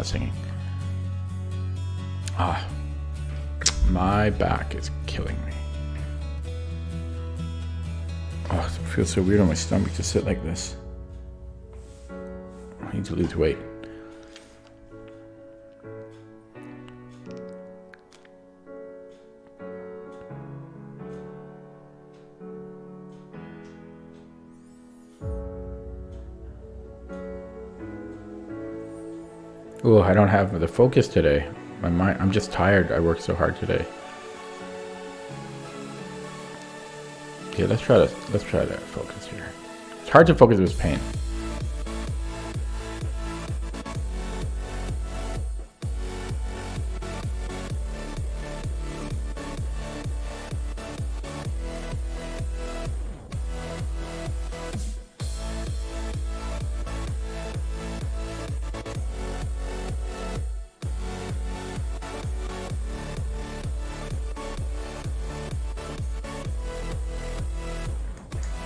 not singing. Ah, my back is killing me. Oh, it feels so weird on my stomach to sit like this. I need to lose weight. Oh, I don't have the focus today. My mind, I'm just tired. I worked so hard today. Okay, let's try to focus here. It's hard to focus with pain.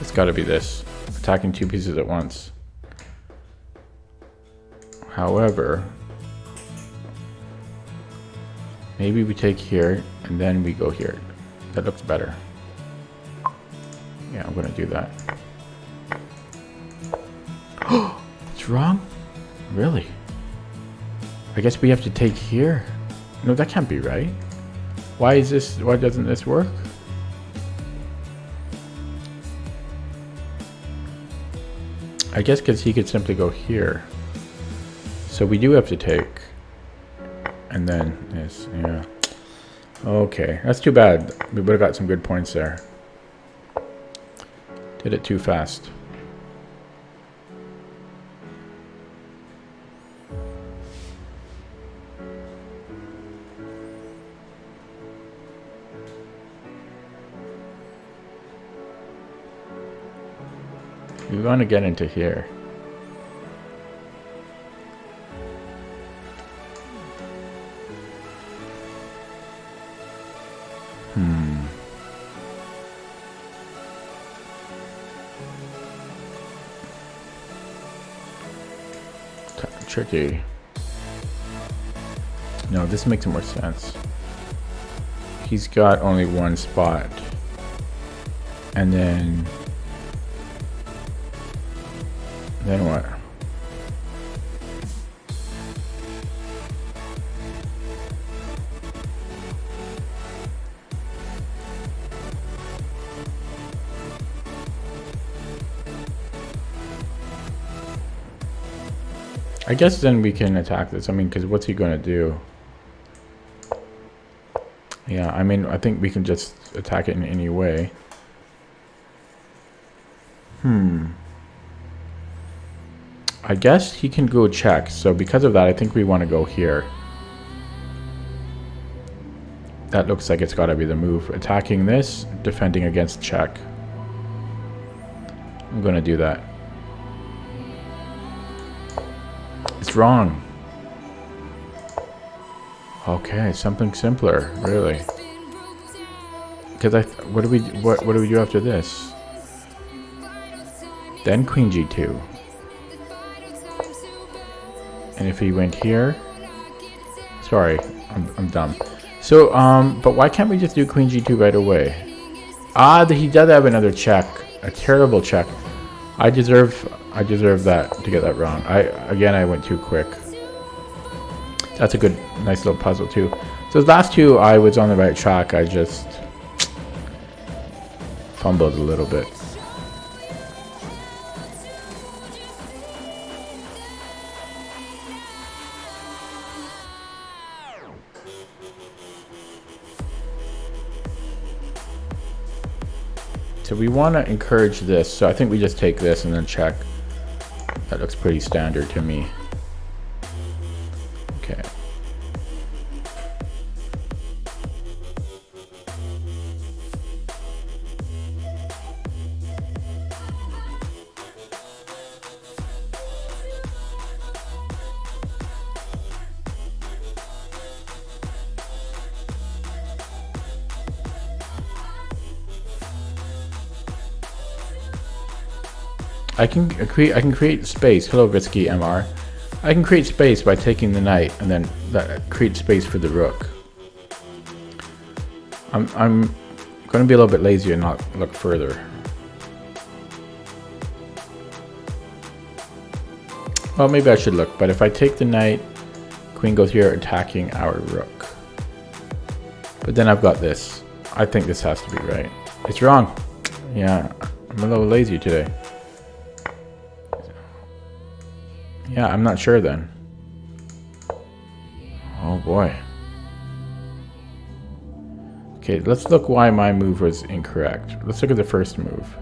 It's got to be this. Attacking two pieces at once. However, maybe we take here and then we go here. That looks better. Yeah, I'm going to do that. Oh, it's wrong? Really? I guess we have to take here. No, that can't be right. Why doesn't this work? I guess because he could simply go here. So we do have to take. And then this, yeah. Okay, that's too bad. We would have got some good points there. Did it too fast. We want to get into here. Tricky. No, this makes more sense. He's got only one spot. And then what? I guess then we can attack this. I mean, because what's he going to do? Yeah, I mean, I think we can just attack it in any way. I guess he can go check. So because of that, I think we want to go here. That looks like it's got to be the move. Attacking this, defending against check. I'm going to do that. It's wrong. Okay, something simpler, really. Because what do we do after this? Then Queen G2. And if he went here, sorry, I'm dumb. So, but why can't we just do Queen G2 right away? Ah, he does have another check, a terrible check. I deserve that to get that wrong. I went too quick. That's a good, nice little puzzle too. So the last two, I was on the right track. I just fumbled a little bit. So we want to encourage this. So I think we just take this and then check. That looks pretty standard to me. Okay. I can create space. Hello, Risky MR. I can create space by taking the knight and then create space for the rook. I'm going to be a little bit lazy and not look further. Well, maybe I should look, but if I take the knight, queen goes here attacking our rook. But then I've got this. I think this has to be right. It's wrong. Yeah, I'm a little lazy today. Yeah, I'm not sure then. Oh boy. Okay, let's look why my move was incorrect. Let's look at the first move.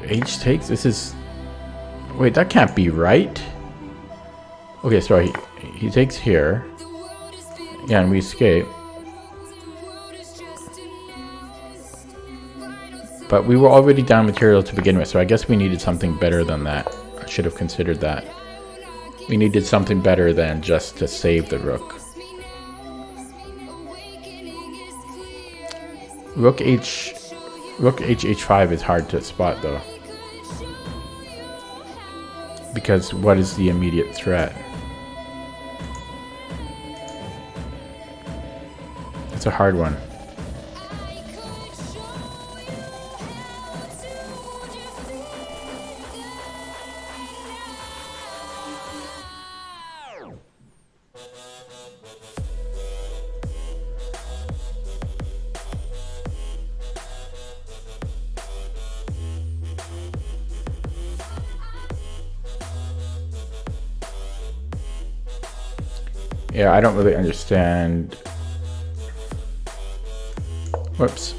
H takes? This is... Wait, that can't be right. Okay, sorry. He takes here. Yeah, and we escape. But we were already down material to begin with, so I guess we needed something better than that. I should have considered that. We needed something better than just to save the rook. Rook H5 is hard to spot though. Because what is the immediate threat? It's a hard one. Yeah, I don't really understand. Whoops.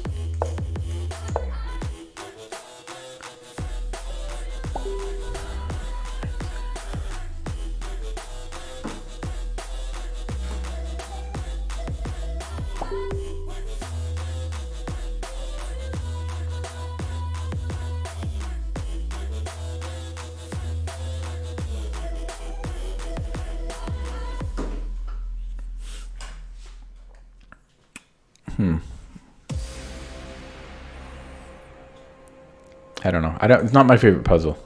I don't know. It's not my favorite puzzle.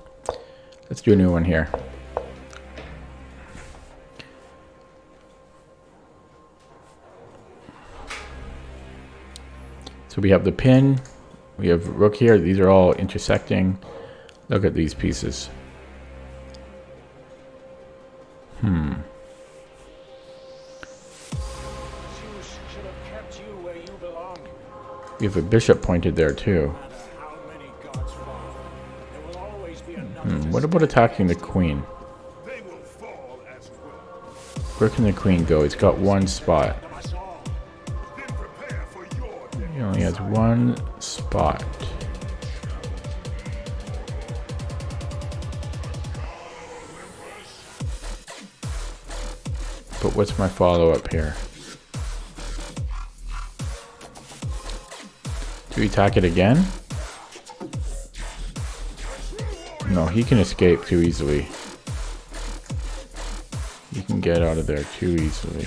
Let's do a new one here. So we have the pin. We have rook here. These are all intersecting. Look at these pieces. We have a bishop pointed there too. What about attacking the queen? Where can the queen go? It's got one spot. He only has one spot. But what's my follow-up here? Do we attack it again? No, he can escape too easily. He can get out of there too easily.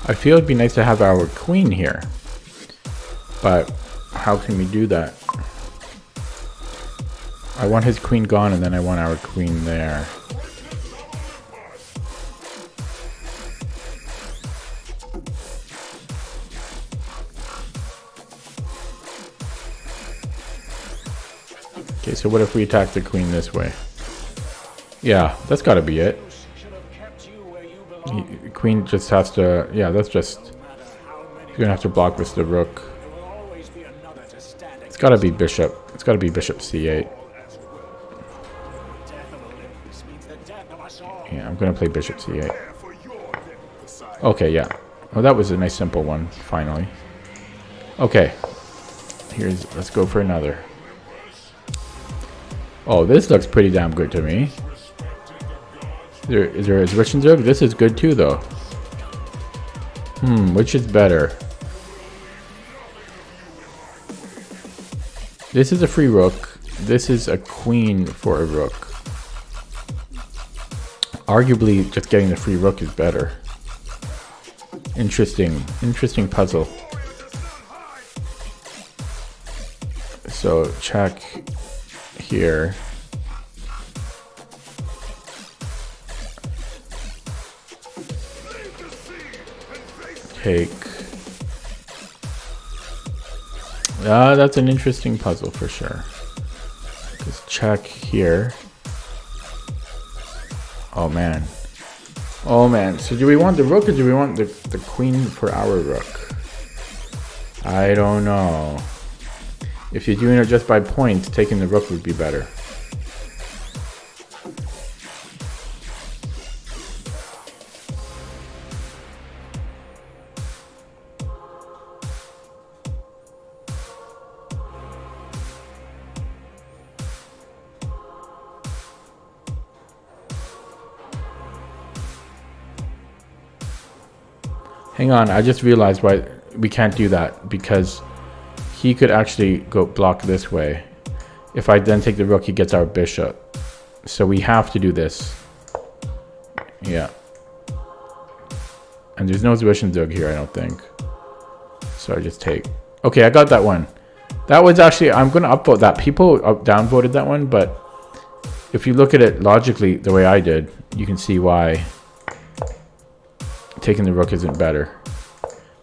I feel it'd be nice to have our queen here. But how can we do that? I want his queen gone and then I want our queen there. Okay, so what if we attack the queen this way? Yeah, that's gotta be it. The queen just has to... Yeah, that's just... You're gonna have to block with the rook. It's gotta be bishop. It's gotta be bishop c8. Yeah, I'm gonna play bishop c8. Okay, yeah. Oh, that was a nice simple one, finally. Okay. Let's go for another. Oh, this looks pretty damn good to me. Is there a Russian Zerg? This is good too, though. Which is better? This is a free rook. This is a queen for a rook. Arguably, just getting the free rook is better. Interesting puzzle. So check here. Take. That's an interesting puzzle for sure. Just check here. Oh man. Oh man. So do we want the rook or do we want the queen for our rook? I don't know. If you're doing it just by points, taking the rook would be better. Hang on, I just realized why we can't do that, because he could actually go block this way. If I then take the rook, he gets our bishop. So we have to do this. Yeah. And there's no Zwischenzug here, I don't think. So I just take. Okay, I got that one. That was actually, I'm going to upvote that. People downvoted that one, but if you look at it logically the way I did, you can see why taking the rook isn't better.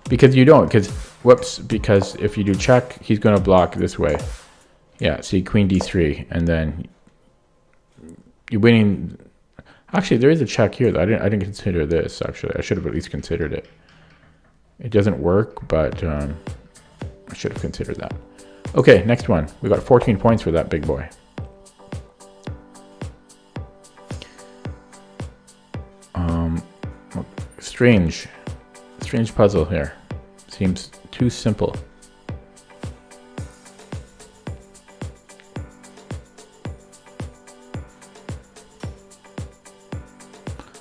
Because you don't, because if you do check, he's going to block this way. Yeah, see, queen d3, and then you're winning. Actually, there is a check here. I didn't consider this, actually. I should have at least considered it. It doesn't work, but I should have considered that. Okay, next one. We got 14 points for that big boy. Strange puzzle here. Seems too simple.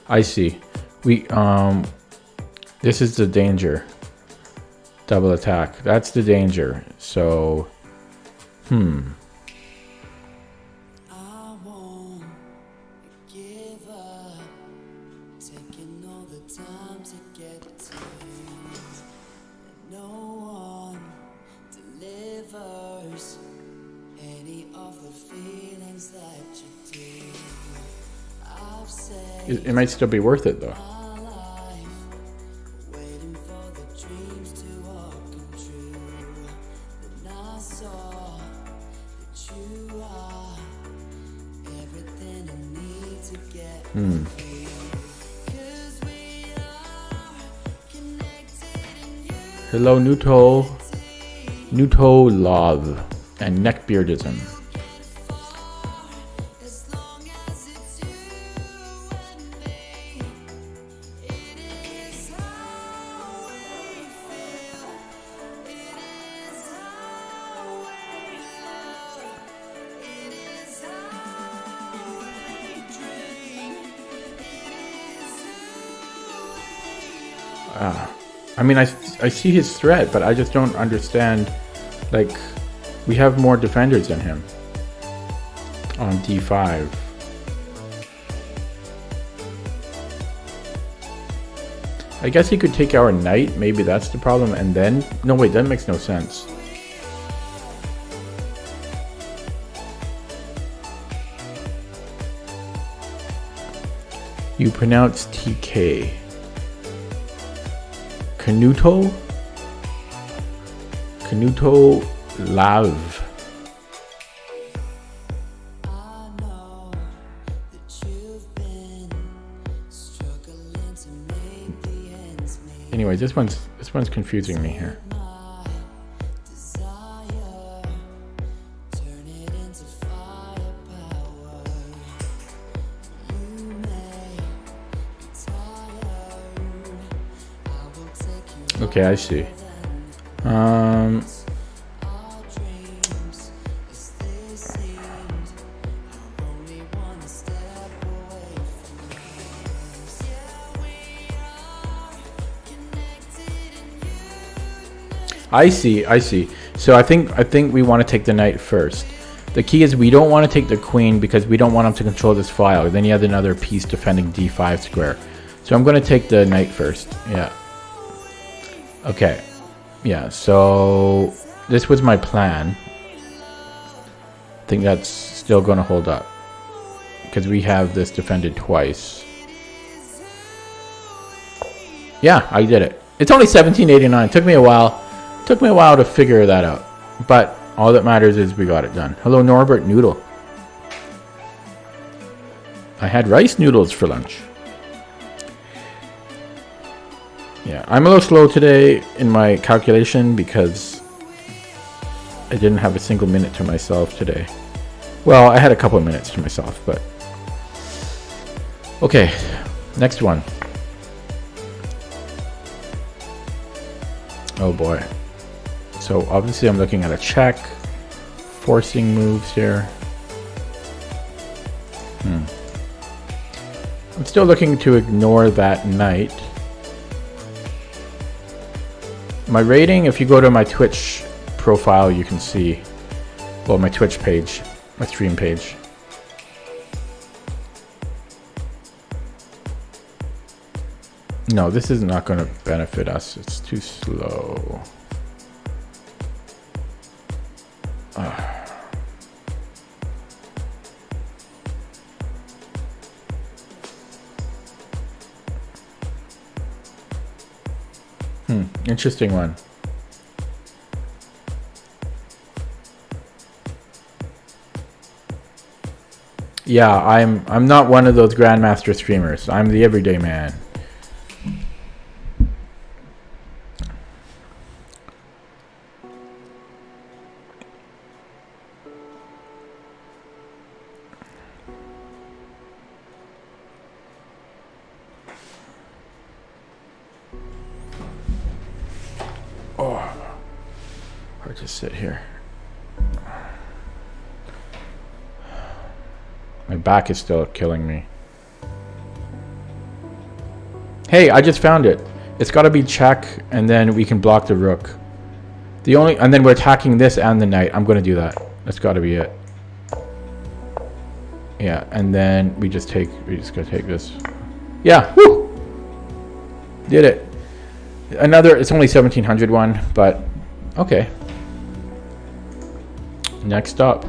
I see. This is the danger. Double attack. That's the danger. So, it might still be worth it though. Hello, Nuto Love and Neckbeardism. I mean, I see his threat, but I just don't understand. Like, we have more defenders than him on d5. I guess he could take our knight. Maybe that's the problem. And then, no, wait, that makes no sense. You pronounce TK. Canuto Lave. Anyway, this one's confusing me here. Okay, I see. I see. So I think we want to take the knight first. The key is we don't want to take the queen because we don't want him to control this file. Then he has another piece defending d5 square. So I'm going to take the knight first. Yeah. Okay. Yeah, so this was my plan. I think that's still going to hold up. Because we have this defended twice. Yeah, I did it. It's only 1789. Took me a while. Took me a while to figure that out. But all that matters is we got it done. Hello, Norbert Noodle. I had rice noodles for lunch. Yeah, I'm a little slow today in my calculation because I didn't have a single minute to myself today. Well, I had a couple of minutes to myself, but... Okay, next one. Oh boy. So obviously I'm looking at a check. Forcing moves here. I'm still looking to ignore that knight. My rating, if you go to my Twitch profile, you can see, well, my Twitch page, my stream page. No, this is not going to benefit us. It's too slow. Interesting one. Yeah, I'm not one of those grandmaster streamers. I'm the everyday man. Sit here. My back is still killing me. Hey, I just found it. It's got to be check, and then we can block the rook. And then we're attacking this and the knight. I'm going to do that. That's got to be it. Yeah, and then we just gotta take this. Yeah, woo! Did it. It's only 1700 one, but okay. Next up.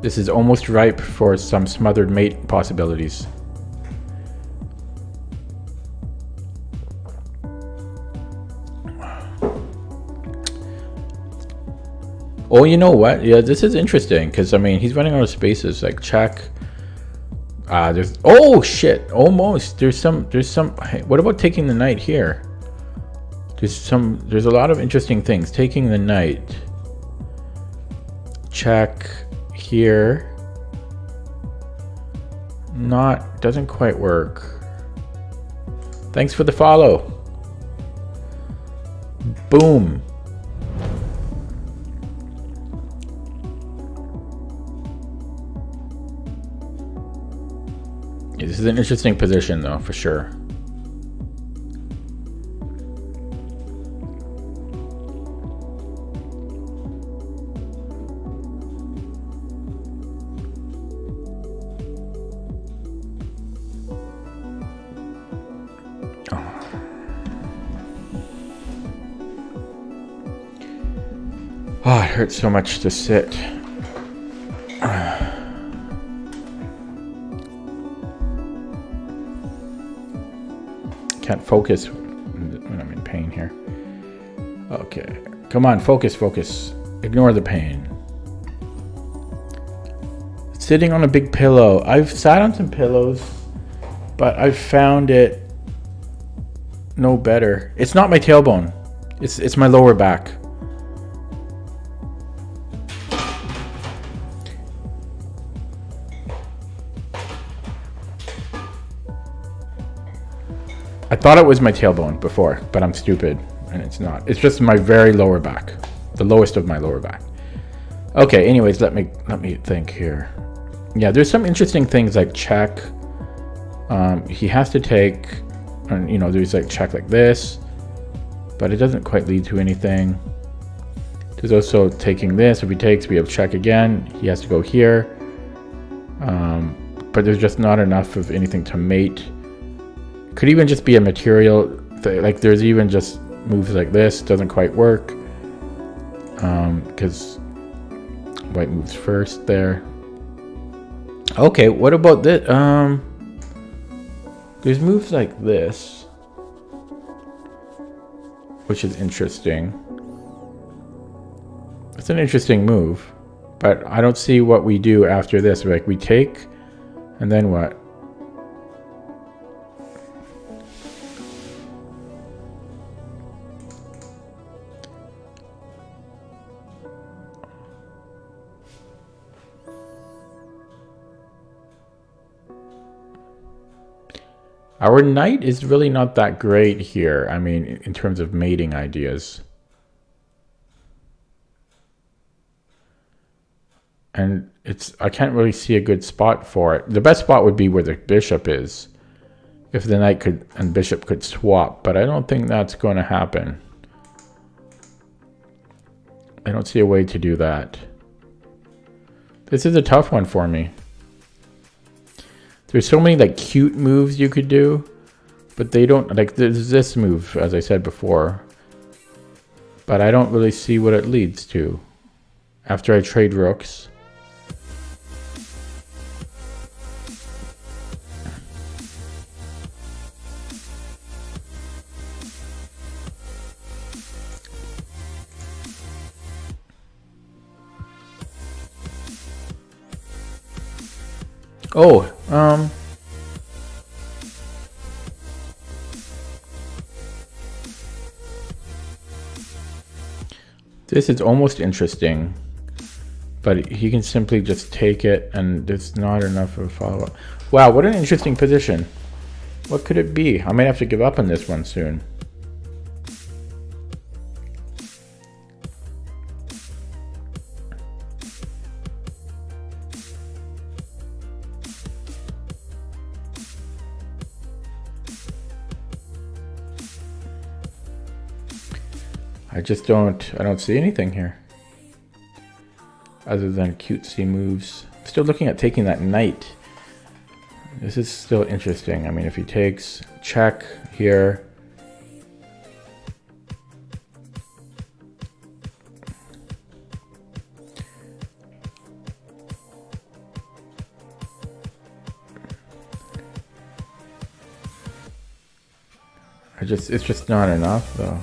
This is almost ripe for some smothered mate possibilities. Oh, you know what? Yeah, this is interesting because I mean he's running out of spaces. Like check. There's oh shit, almost. There's some. Hey, what about taking the knight here? There's a lot of interesting things. Taking the knight. Check here. Doesn't quite work. Thanks for the follow. Boom. This is an interesting position, though, for sure. Oh, it hurts so much to sit. Can't focus when I'm in pain here. Okay, come on, focus. Ignore the pain. Sitting on a big pillow. I've sat on some pillows, but I've found it no better. It's not my tailbone. It's my lower back. I thought it was my tailbone before, but I'm stupid and it's not. It's just my very lower back, the lowest of my lower back. Okay, anyways, let me think here. Yeah, there's some interesting things like check. He has to take, and there's like check like this, but it doesn't quite lead to anything. There's also taking this. If he takes, we have check again. He has to go here. But there's just not enough of anything to mate. Could even just be a material. Like there's even just moves like this. Doesn't quite work. Because white moves first there. Okay, what about this? There's moves like this, which is interesting. It's an interesting move, but I don't see what we do after this. Like we take, and then what? Our knight is really not that great here. I mean, in terms of mating ideas. And I can't really see a good spot for it. The best spot would be where the bishop is. If the knight and bishop could swap, but I don't think that's going to happen. I don't see a way to do that. This is a tough one for me. There's so many like cute moves you could do, but they don't, like there's this move, as I said before, but I don't really see what it leads to after I trade rooks. Oh, this is almost interesting, but he can simply just take it and there's not enough of a follow-up. Wow, what an interesting position. What could it be? I might have to give up on this one soon. I don't see anything here. Other than cutesy moves. I'm still looking at taking that knight. This is still interesting. I mean, if he takes check here. It's just not enough though.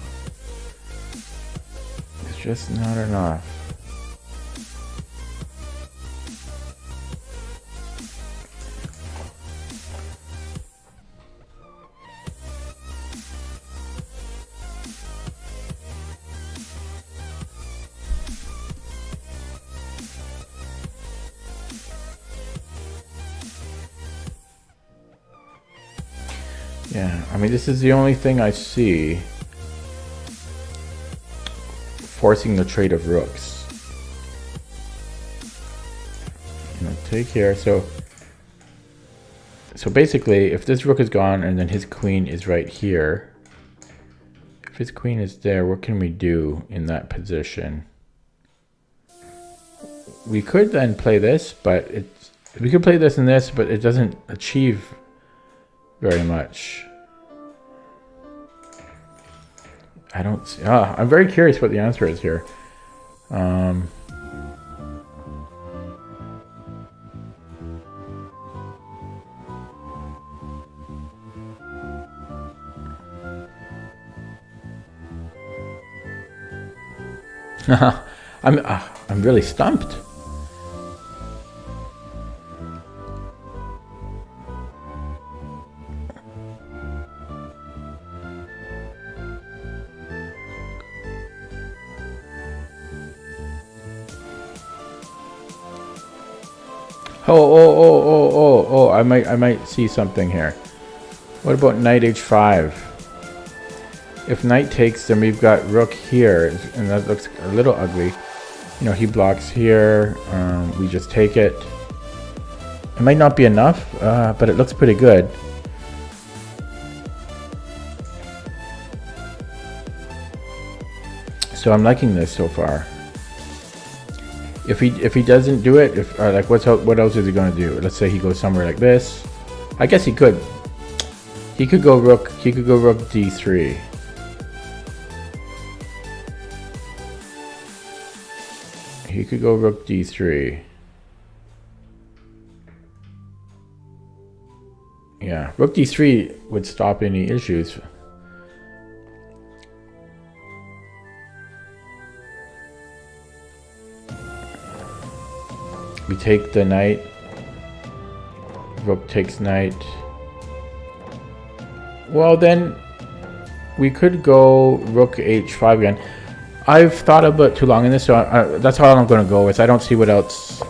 Just not enough. Yeah, I mean, this is the only thing I see forcing the trade of rooks. Take here. So basically, if this rook is gone and then his queen is right here, if his queen is there, what can we do in that position? We could then play this, but we could play this and this, but it doesn't achieve very much. I don't see. I'm very curious what the answer is here. I'm really stumped. Oh, I might see something here. What about knight h5? If knight takes, then we've got rook here, and that looks a little ugly. He blocks here. We just take it. It might not be enough, but it looks pretty good. So I'm liking this so far. If he doesn't do it, if like what else is he gonna do? Let's say he goes somewhere like this. I guess he could. He could go rook. He could go rook d3. He could go rook d3. Yeah, rook d3 would stop any issues. We take the knight. Rook takes knight. Well, then we could go rook h5 again. I've thought about too long in this, so that's how I'm going to go with. I don't see what else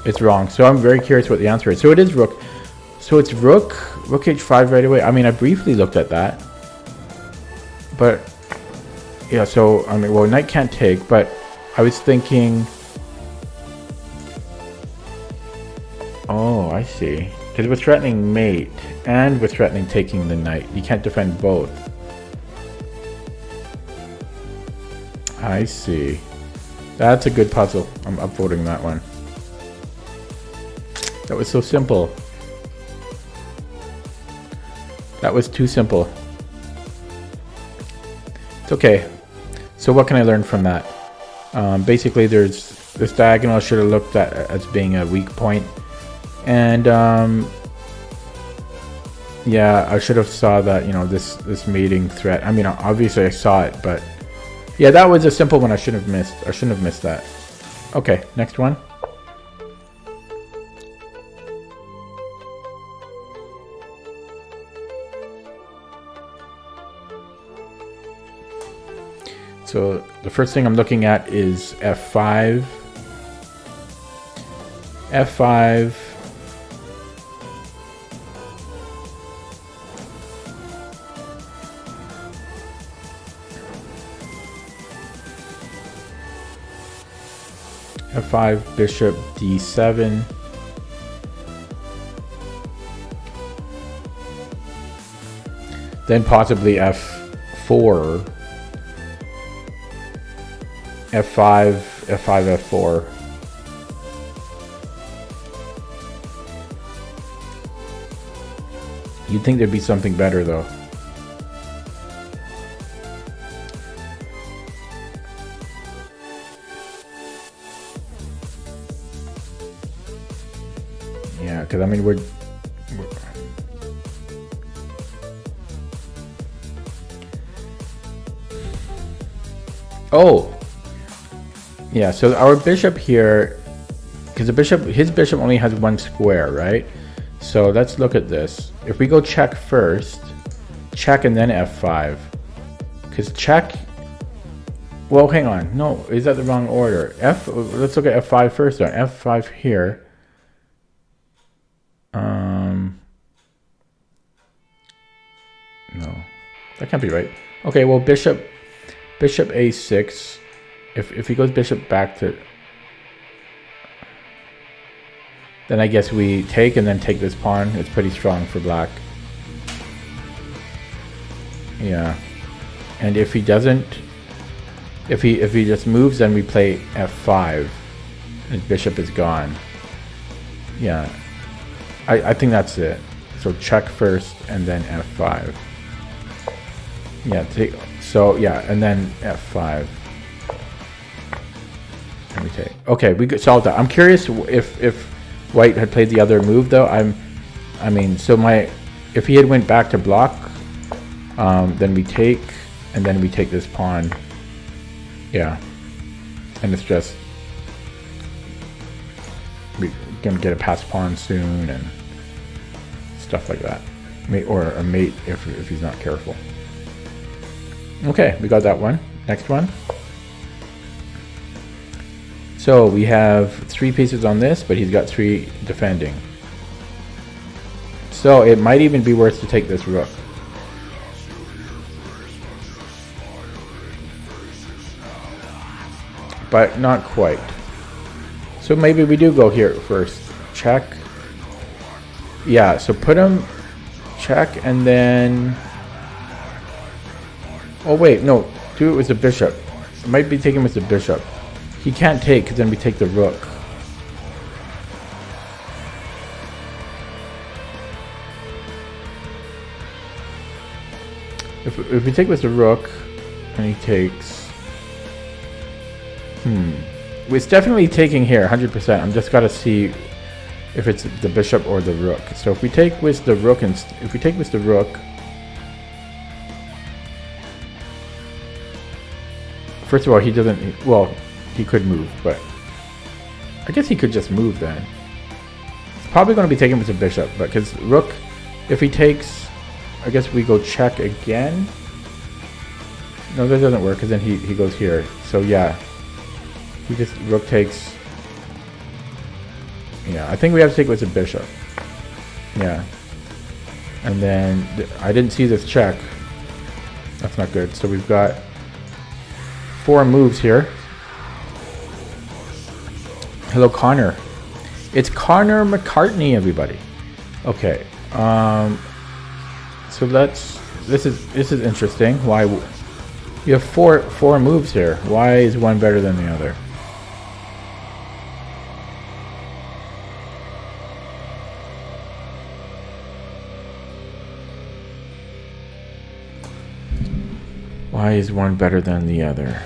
is wrong. So I'm very curious what the answer is. So it is rook. So it's rook h5 right away. I mean, I briefly looked at that. But, yeah, so, I mean, well, knight can't take, but I was thinking... Oh, I see. Because we're threatening mate, and we're threatening taking the knight. You can't defend both. I see. That's a good puzzle. I'm upvoting that one. That was so simple. That was too simple. It's okay. So what can I learn from that? Basically, there's this diagonal I should have looked at as being a weak point. And yeah, I should have saw that, you know, this mating threat. I mean, obviously I saw it, but yeah, that was a simple one I shouldn't have missed. I shouldn't have missed that. Okay, next one. So the first thing I'm looking at is f5. f5. f5, bishop d7. Then possibly f4. f5, f5, f4. You'd think there'd be something better though. Yeah, because I mean we're oh yeah, so our bishop here, because his bishop only has one square, right? So let's look at this. If we go check first, check and then f5, because check, well, hang on, no, is that the wrong order? Let's look at f5 first then. f5 here. No, that can't be right. Okay, well, bishop a6. If he goes bishop back to, then I guess we take and then take this pawn. It's pretty strong for black. Yeah, and if he doesn't, if he just moves, then we play f5. His bishop is gone. Yeah, I think that's it. So check first and then f5. Yeah, so yeah, and then f5. Let me take. Okay, we could solve that. I'm curious if white had played the other move though. I mean, so if he had went back to block, then we take, and then we take this pawn. Yeah, and it's just we're gonna get a passed pawn soon and stuff like that. Or a mate if he's not careful. Okay, we got that one. Next one. So we have 3 pieces on this, but he's got 3 defending. So it might even be worth to take this rook. But not quite. So maybe we do go here first. Check. Yeah, so put him, check, and then... Oh wait, no, do it with the bishop. It might be taken with the bishop. He can't take, because then we take the rook. If we take with the rook, and he takes... It's definitely taking here, 100%. I'm just gotta see if it's the bishop or the rook. So if we take with the rook, and if we take with the rook, first of all, he doesn't. Well, he could move, but I guess he could just move then. It's probably going to be taken with the bishop, but because rook, if he takes, I guess we go check again. No, that doesn't work because then he goes here. So yeah, he just rook takes. Yeah, I think we have to take with the bishop. Yeah. And then I didn't see this check. That's not good. So we've got 4 moves here. Hello, Connor. It's Connor McCartney, everybody. Okay. So let's. This is interesting. Why you have four moves here? Why is one better than the other? Why is one better than the other?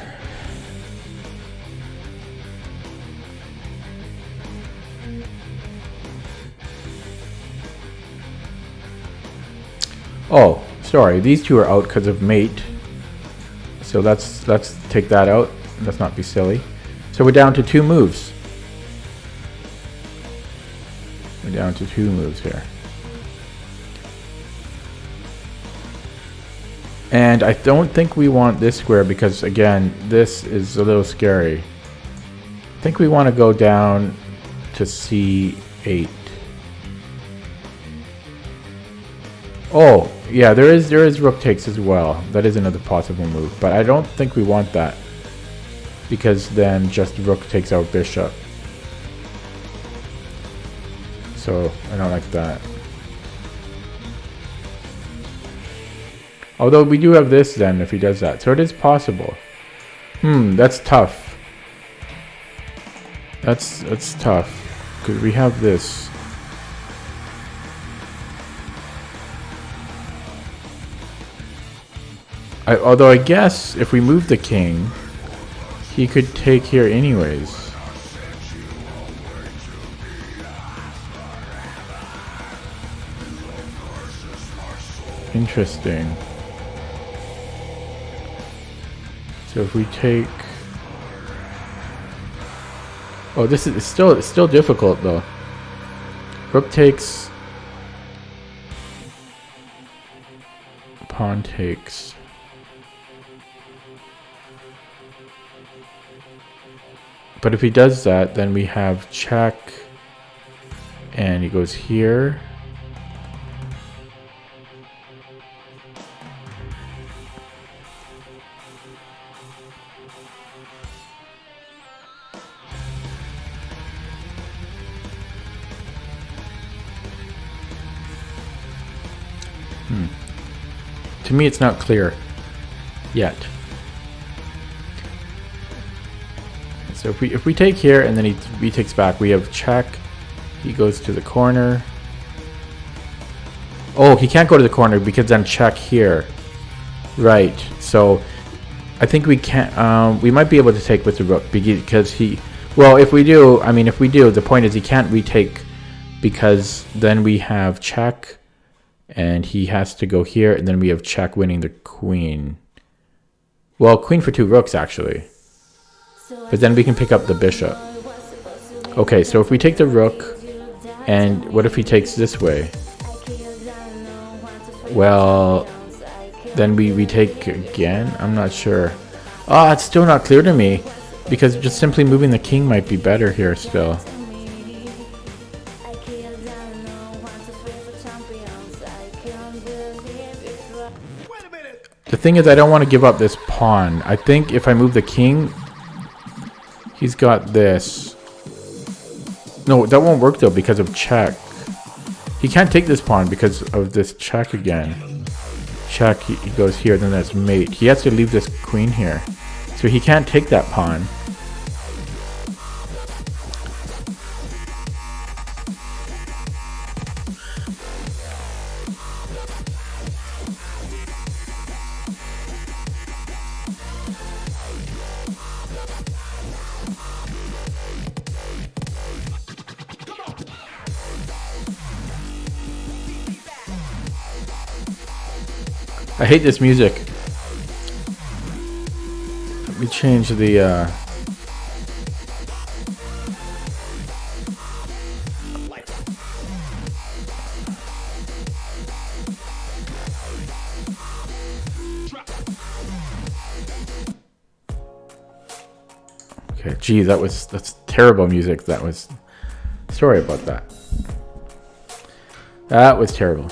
Oh, sorry. These two are out because of mate. So let's take that out. Let's not be silly. So we're down to 2 moves. We're down to 2 moves here. And I don't think we want this square because, again, this is a little scary. I think we want to go down to C8. Oh, yeah, there is rook takes as well. That is another possible move, but I don't think we want that because then just rook takes our bishop. So I don't like that. Although we do have this then if he does that. So it is possible. That's tough. That's tough. Because we have this. Although I guess if we move the king, he could take here anyways. Interesting. So if we take, oh, this is still difficult though. Rook takes, pawn takes. But if he does that, then we have check, and he goes here. To me, it's not clear yet. So if we take here and then he takes back, we have check. He goes to the corner. Oh, he can't go to the corner because then check here. Right. So I think we can't. We might be able to take with the rook because he. Well, if we do, the point is he can't retake because then we have check. And he has to go here, and then we have check winning the queen. Well, queen for 2 rooks, actually. But then we can pick up the bishop. Okay, so if we take the rook, and what if he takes this way? Well, then we retake again? I'm not sure. Ah, it's still not clear to me, because just simply moving the king might be better here still. The thing is, I don't want to give up this pawn. I think if I move the king, he's got this. No, that won't work though because of check. He can't take this pawn because of this check again. Check, he goes here, then that's mate. He has to leave this queen here. So he can't take that pawn. I hate this music. Let me change the okay, gee, that's terrible music. That was sorry about that. That was terrible.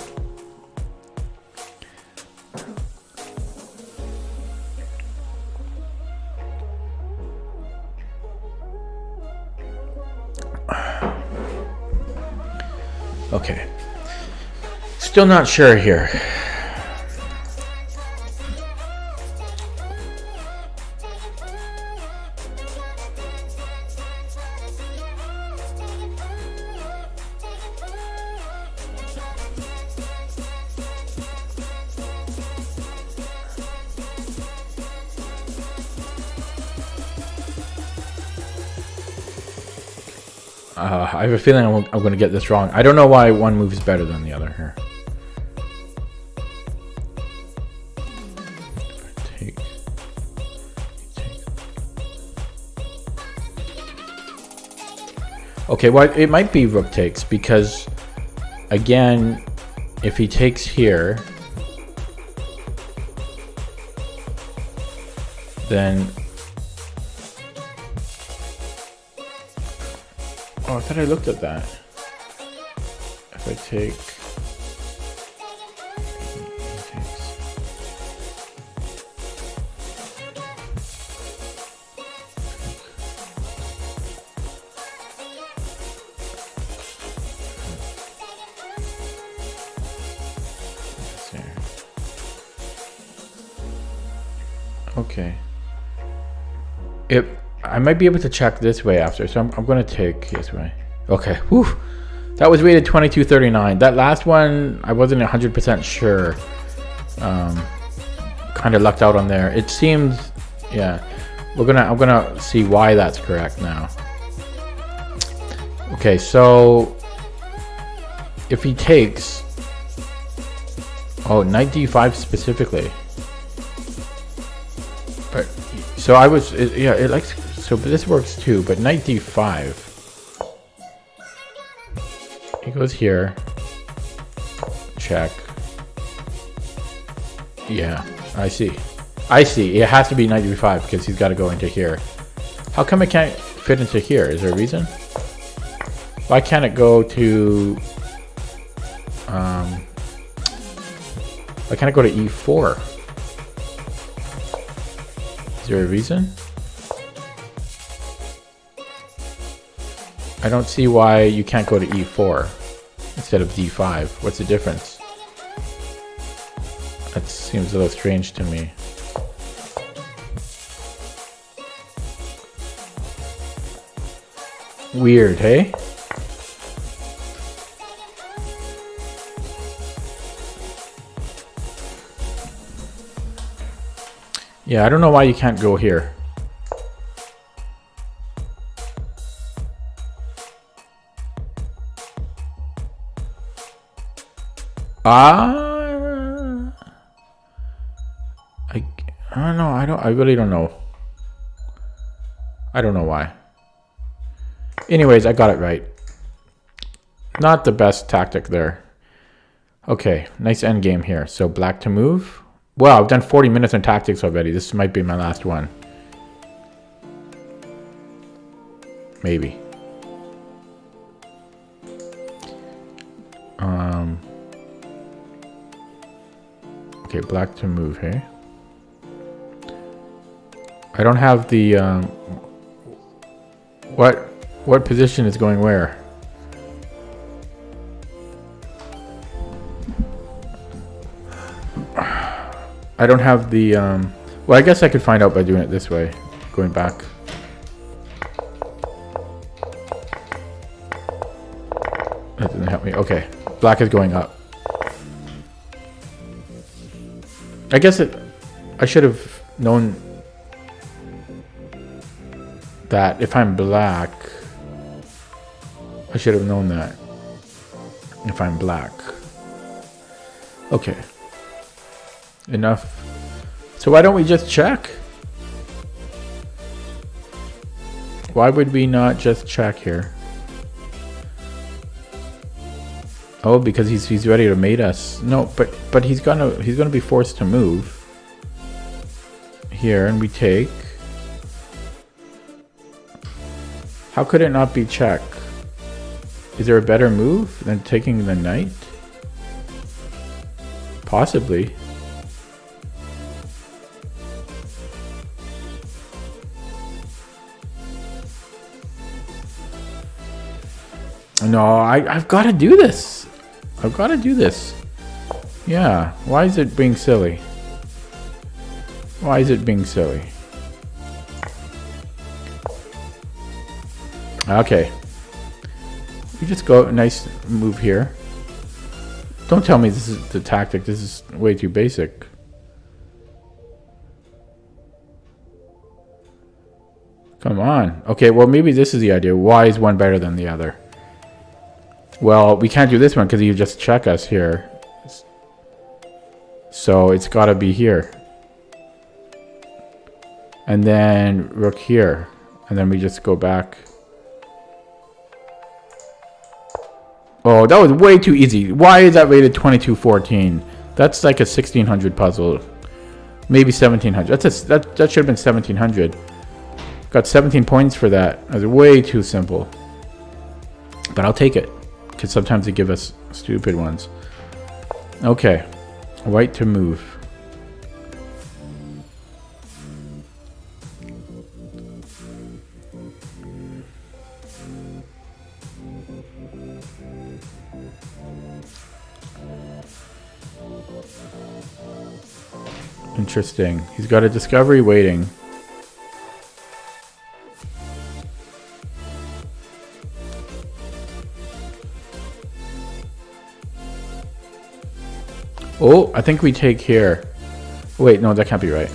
Okay. Still not sure here. I have a feeling I'm going to get this wrong. I don't know why one move is better than the other here. Okay, well, it might be rook takes because, again, if he takes here, then... Oh, I thought I looked at that. If I take... Okay. I might be able to check this way after, so I'm going to take this way. Okay. Whew. That was rated 2239. That last one, I wasn't 100% sure. Kind of lucked out on there. It seems, yeah. I'm gonna see why that's correct now. Okay, so if he takes, knight d5 specifically. But so I was, yeah, it likes. So this works too, but knight d5. He goes here. Check. Yeah, I see. It has to be knight d5 because he's got to go into here. How come it can't fit into here? Is there a reason? Why can't it go to... why can't it go to e4? Is there a reason? I don't see why you can't go to e4 instead of d5. What's the difference? That seems a little strange to me. Weird, hey? Yeah, I don't know why you can't go here. I don't know. I really don't know. I don't know why. Anyways, I got it right. Not the best tactic there. Okay, nice end game here. So black to move. Wow, I've done 40 minutes on tactics already. This might be my last one. Maybe. Okay, black to move, hey? I don't have the... What position is going where? I don't have the... well, I guess I could find out by doing it this way. Going back. That didn't help me. Okay. Black is going up. I guess I should have known that if I'm black, I should have known that if I'm black. Okay. enough. So why don't we just check? Why would we not just check here? Oh, because he's ready to mate us. No, but he's gonna be forced to move here, and we take. How could it not be check? Is there a better move than taking the knight? Possibly. No, I've got to do this. I've got to do this. Yeah. Why is it being silly? Why is it being silly? Okay. We just go, nice move here. Don't tell me this is the tactic. This is way too basic. Come on. Okay, well maybe this is the idea. Why is one better than the other? Well, we can't do this one because you just check us here. So it's got to be here. And then rook here. And then we just go back. Oh, that was way too easy. Why is that rated 2214? That's like a 1600 puzzle. Maybe 1700. That should have been 1700. Got 17 points for that. That was way too simple. But I'll take it. Because sometimes they give us stupid ones. Okay. White to move. Interesting. He's got a discovery waiting. Oh, I think we take here. Wait, no, that can't be right.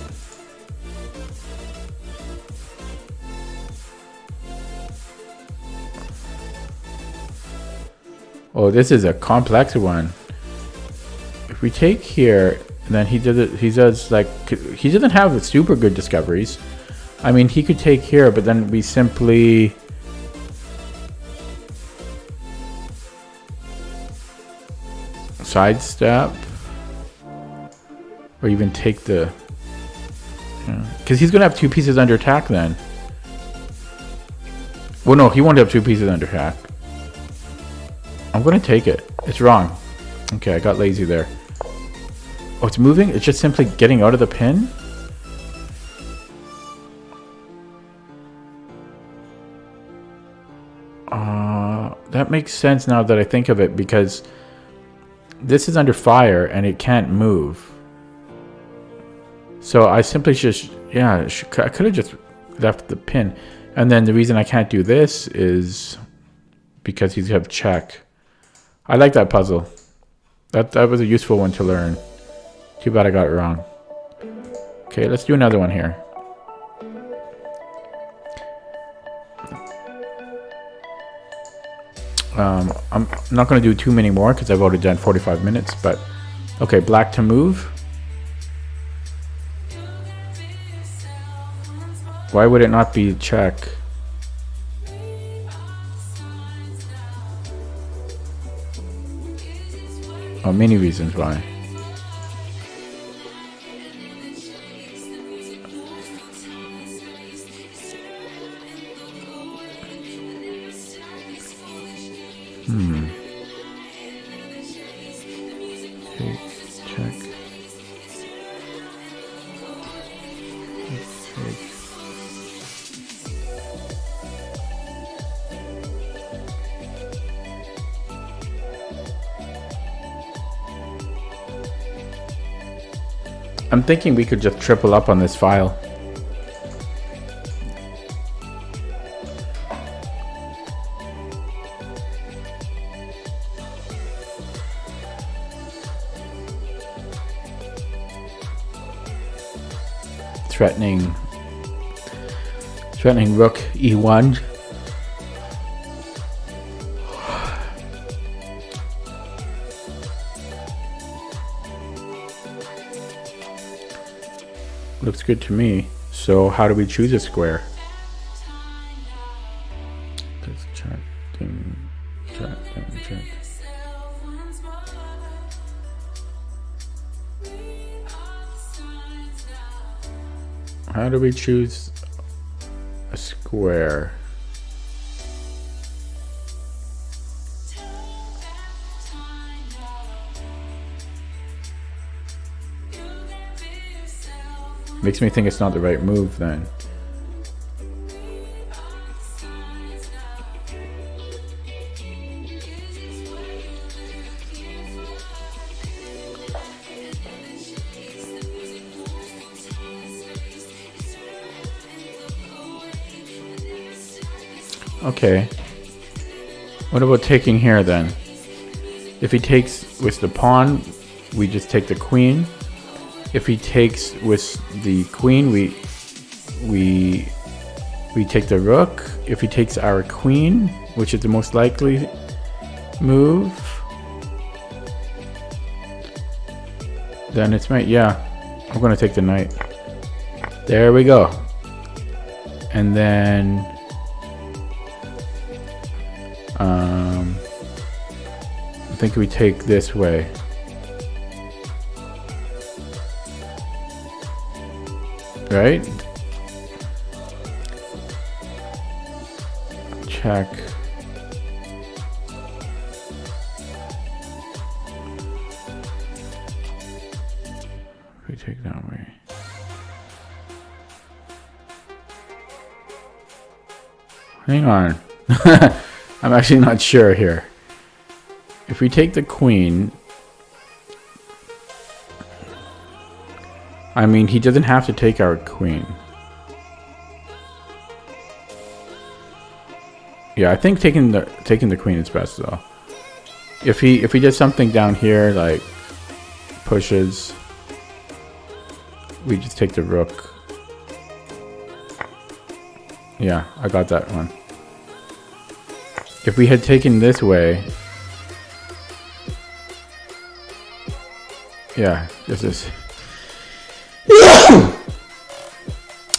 Oh, this is a complex one. If we take here, then he does like, he doesn't have super good discoveries. I mean, he could take here, but then we simply sidestep. Or even take the... Because he's going to have two pieces under attack then. Well, no, he won't have two pieces under attack. I'm going to take it. It's wrong. Okay, I got lazy there. Oh, it's moving? It's just simply getting out of the pin? That makes sense now that I think of it, because this is under fire and it can't move. So I simply just, yeah, I could have just left the pin. And then the reason I can't do this is because he's have check. I like that puzzle. That was a useful one to learn. Too bad I got it wrong. Okay, let's do another one here. I'm not going to do too many more because I've already done 45 minutes. But okay, black to move. Why would it not be check? Oh, many reasons why. Okay, check. Okay. I'm thinking we could just triple up on this file. Threatening rook e1. Looks good to me. So how do we choose a square? Let's chat, ding, chat, ding, chat. How do we choose a square? Makes me think it's not the right move then. Okay. What about taking here then? If he takes with the pawn, we just take the queen. If he takes with the queen, we take the rook. If he takes our queen, which is the most likely move, then it's mate. Yeah, I'm gonna take the knight. There we go. And then I think we take this way. Right? Check. We take that way. Hang on. I'm actually not sure here. If we take the queen, I mean, he doesn't have to take our queen. Yeah, I think taking the queen is best though. If he does something down here like pushes, we just take the rook. Yeah, I got that one. If we had taken this way, yeah, this is.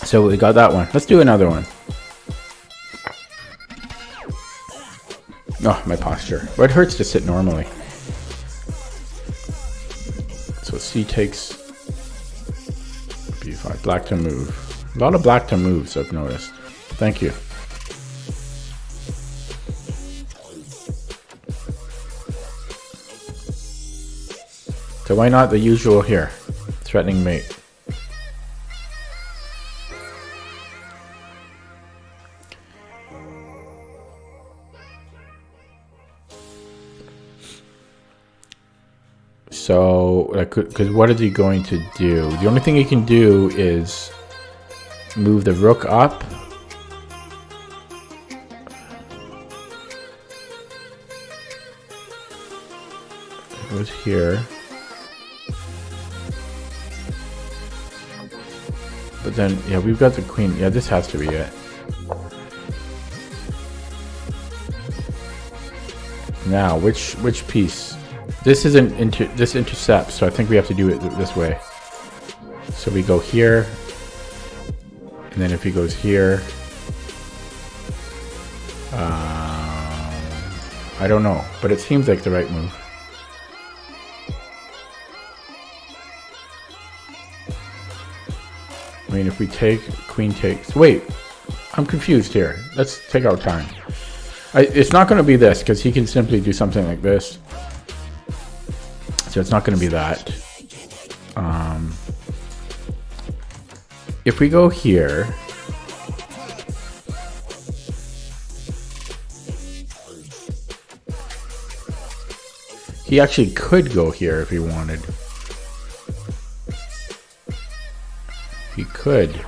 So we got that one. Let's do another one. Oh, my posture. Well, it hurts to sit normally. So C takes B5. Black to move. A lot of black to moves, I've noticed. Thank you. So why not the usual here? Threatening mate. So, because what is he going to do? The only thing he can do is move the rook up. It goes here. But then, yeah, we've got the queen. Yeah, this has to be it. Now, which piece? This isn't this intercepts, so I think we have to do it this way. So we go here, and then if he goes here, I don't know, but it seems like the right move. I mean, if we take, queen takes. Wait, I'm confused here. Let's take our time. It's not going to be this, because he can simply do something like this. So it's not going to be that. If we go here, he actually could go here if he wanted. He could.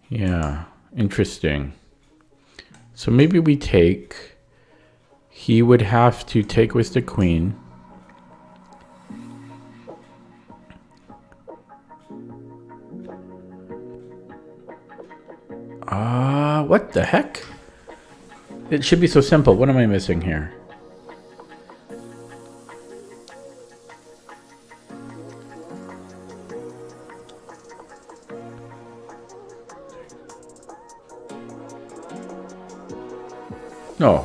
Yeah, interesting. So maybe we take. He would have to take with the queen. What the heck? It should be so simple. What am I missing here? No.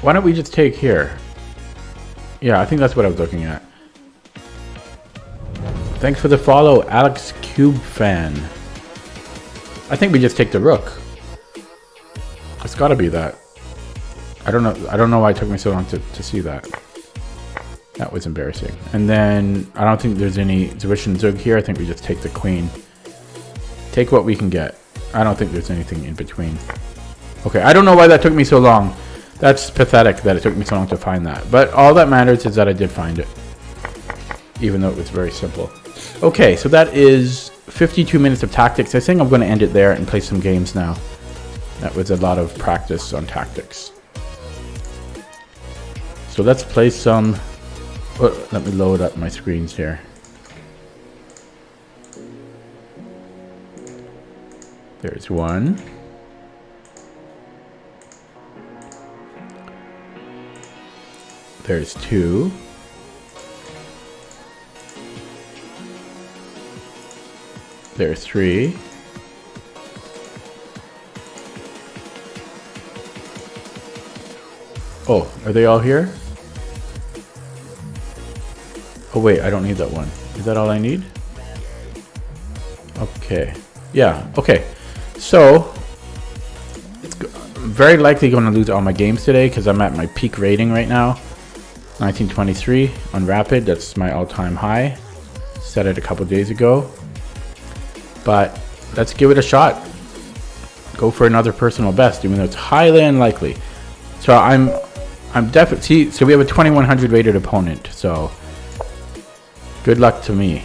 Why don't we just take here? Yeah, I think that's what I was looking at. Thanks for the follow, Alex Cube fan. I think we just take the rook. It's got to be that. I don't know why it took me so long to see that. That was embarrassing. And then I don't think there's any Zwish and Zug here. I think we just take the queen. Take what we can get. I don't think there's anything in between. Okay, I don't know why that took me so long. That's pathetic that it took me so long to find that. But all that matters is that I did find it. Even though it was very simple. Okay, so that is 52 minutes of tactics. I think I'm going to end it there and play some games now. That was a lot of practice on tactics. So let's play some... Oh, let me load up my screens here. There's one. There's two. There's three. Oh, are they all here? Oh wait, I don't need that one. Is that all I need? Okay. Yeah, okay. So, it's very likely going to lose all my games today because I'm at my peak rating right now. 1923 on Rapid, that's my all-time high. Set it a couple days ago. But let's give it a shot. Go for another personal best, even though it's highly unlikely. So I'm definitely... So we have a 2100 rated opponent, so... Good luck to me.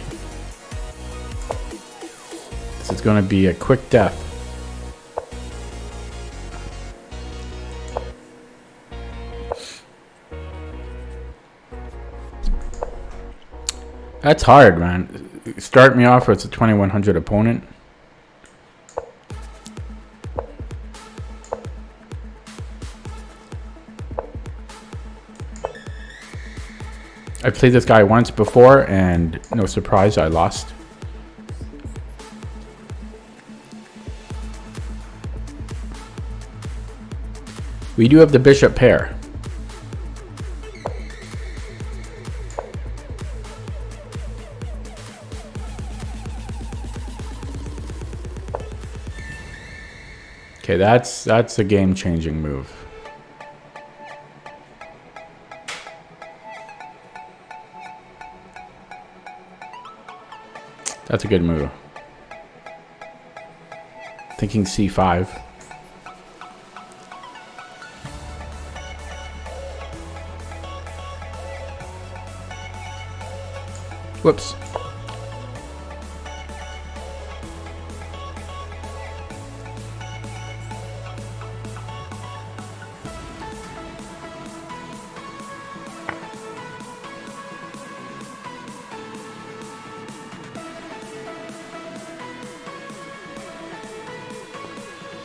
This is going to be a quick death. That's hard, man. Start me off with a 2100 opponent. I played this guy once before, and no surprise, I lost. We do have the bishop pair. Okay, that's a game-changing move. That's a good move. Thinking c5. Whoops.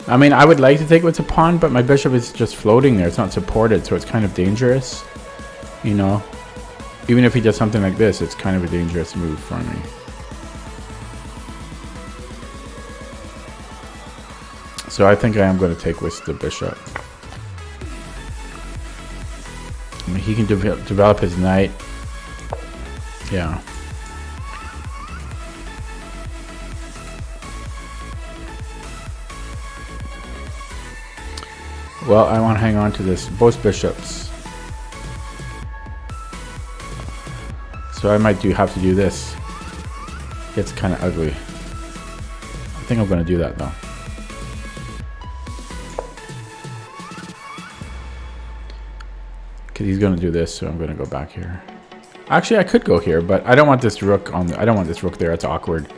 I mean, I would like to take it with a pawn, but my bishop is just floating there. It's not supported, so it's kind of dangerous. You know? Even if he does something like this, it's kind of a dangerous move for me. So I think I am going to take with the bishop. I mean, he can develop his knight. Yeah. Well, I want to hang on to this. Both bishops. So I might have to do this. It's kind of ugly. I think I'm going to do that though. Because he's going to do this, so I'm going to go back here. Actually, I could go here, but I don't want this rook on. I don't want this rook there. It's awkward.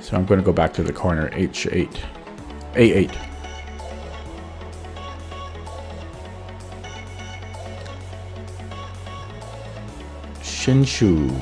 So I'm going to go back to the corner. H8, A8. Shinshu.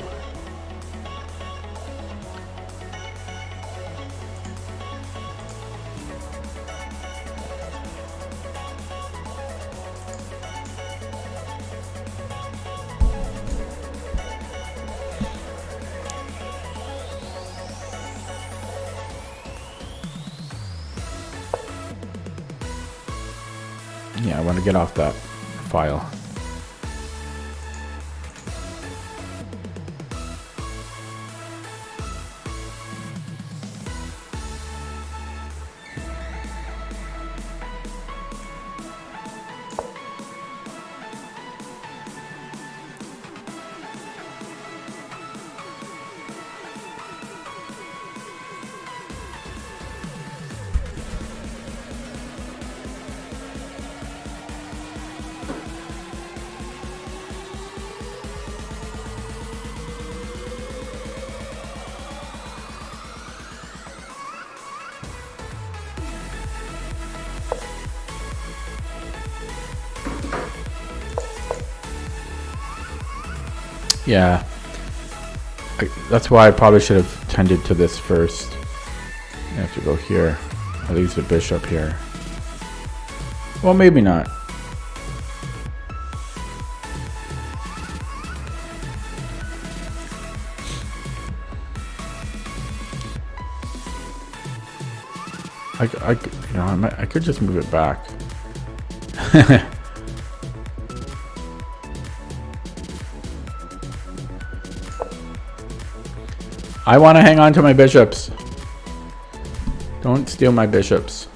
Yeah, I want to get off that file. Yeah, that's why I probably should have tended to this first. I have to go here. I'll use the bishop here. Well, maybe not. I could just move it back. I want to hang on to my bishops. Don't steal my bishops.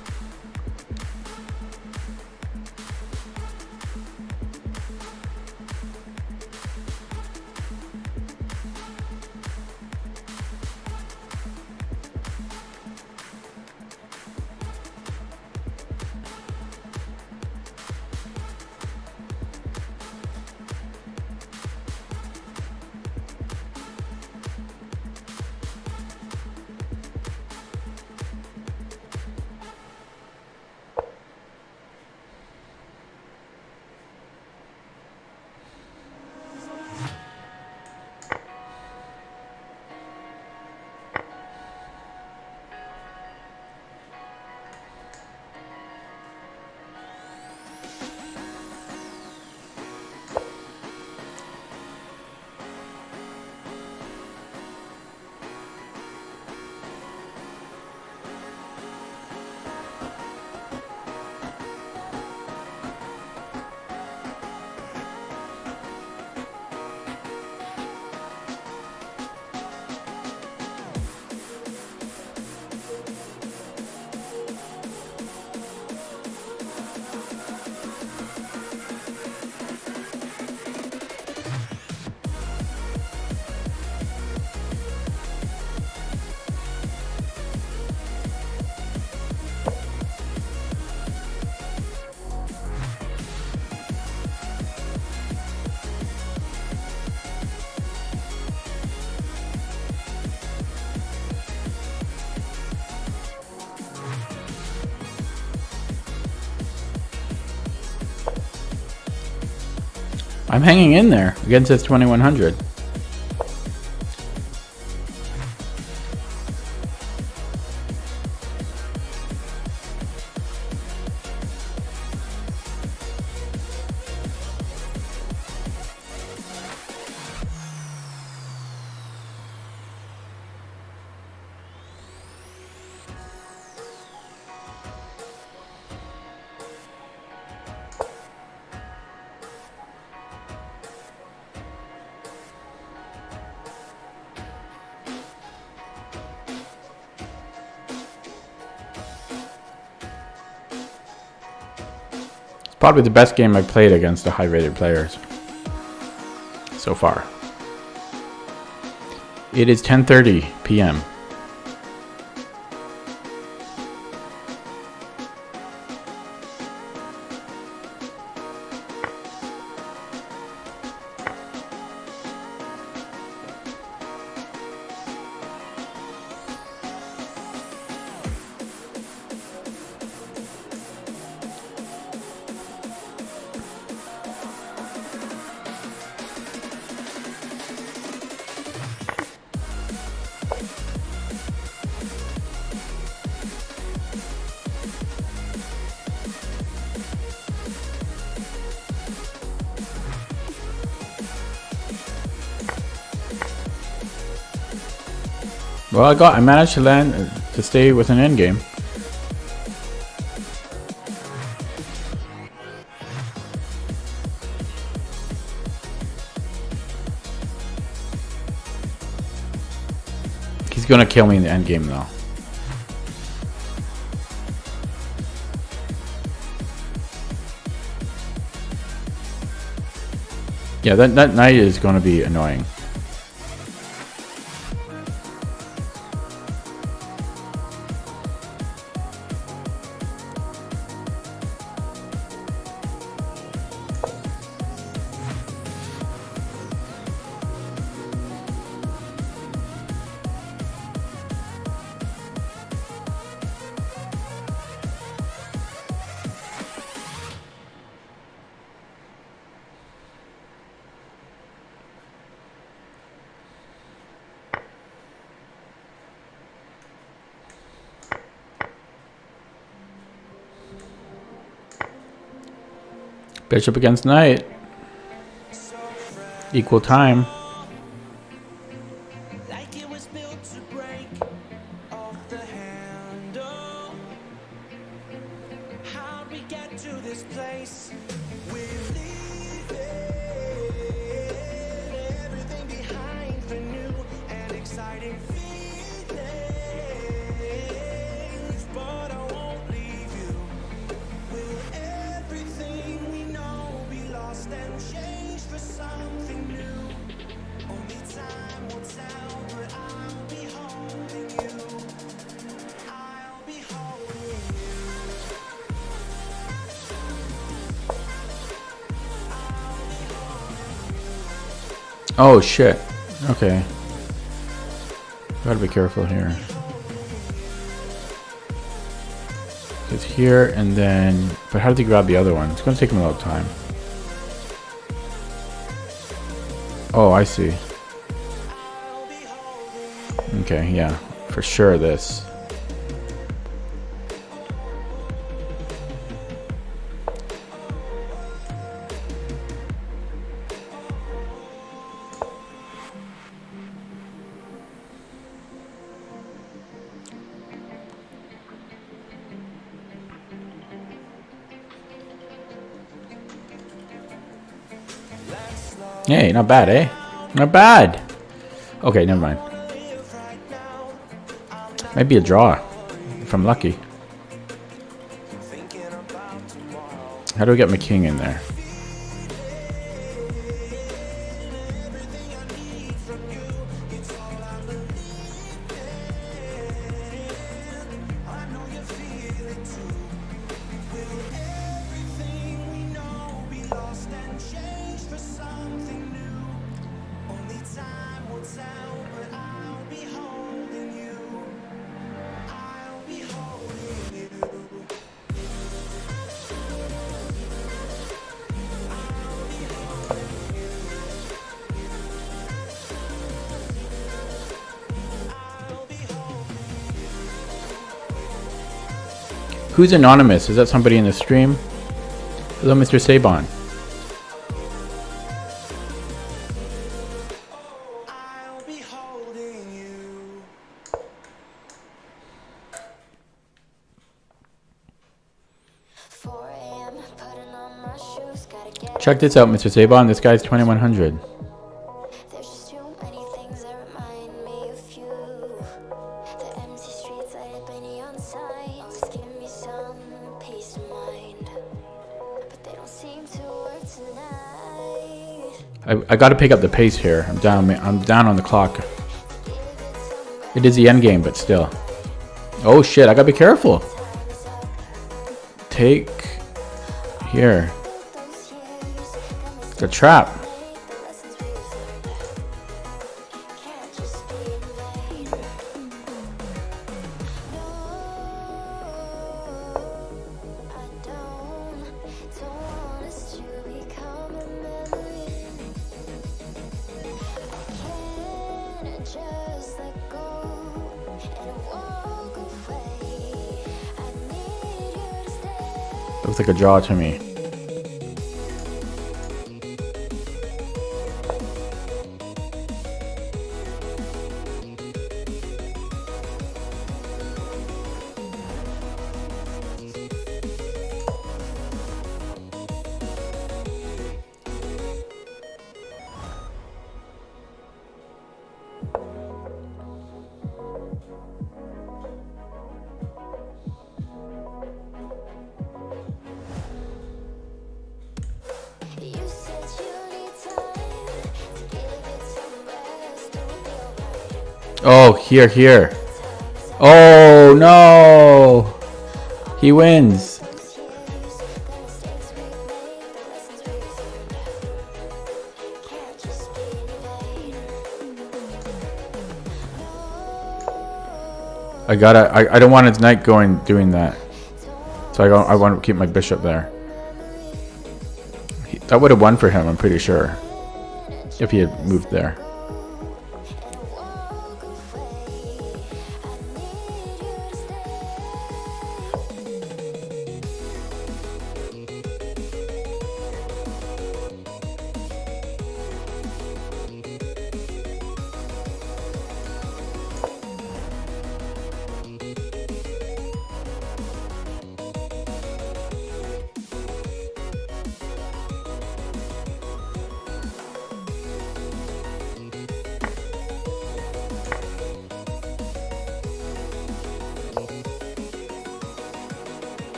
I'm hanging in there against this 2100. Probably the best game I've played against the high-rated players so far. It is 10:30 p.m. Well, I managed to land to stay with an endgame. He's gonna kill me in the end game though. Yeah, that knight is gonna be annoying. Bishop against knight. Equal time. Like it was built to break off the handle. How'd we get to this place? We're leaving everything behind for new and exciting feelings. But I won't leave you. Will everything we know be lost and changed for something new? Only time will tell, but I'll be holding you. I'll be holding you. Oh shit. Okay. Gotta be careful here. It's here and then, but how did he grab the other one? It's gonna take him a little time. Oh, I see. Okay, yeah, for sure this. Hey, not bad, eh? Not bad. Okay, never mind. Might be a draw, if I'm lucky. How do I get my king in there? Who's anonymous? Is that somebody in the stream? Hello, Mr. Sabon. I'll be holding you. Check this out, Mr. Sabon. This guy's 2100. There's just too many things that remind me of you. The empty streets light up by neon signs. Always give me some peace of mind, but they don't seem to work tonight. I gotta pick up the pace here. I'm down on the clock. It is the end game, but still. Oh shit, I gotta be careful. Take here. The trap. Looks like a draw to me. Oh, here. Oh, no. He wins. I don't want his knight doing that. So I want to keep my bishop there. That would have won for him, I'm pretty sure. If he had moved there.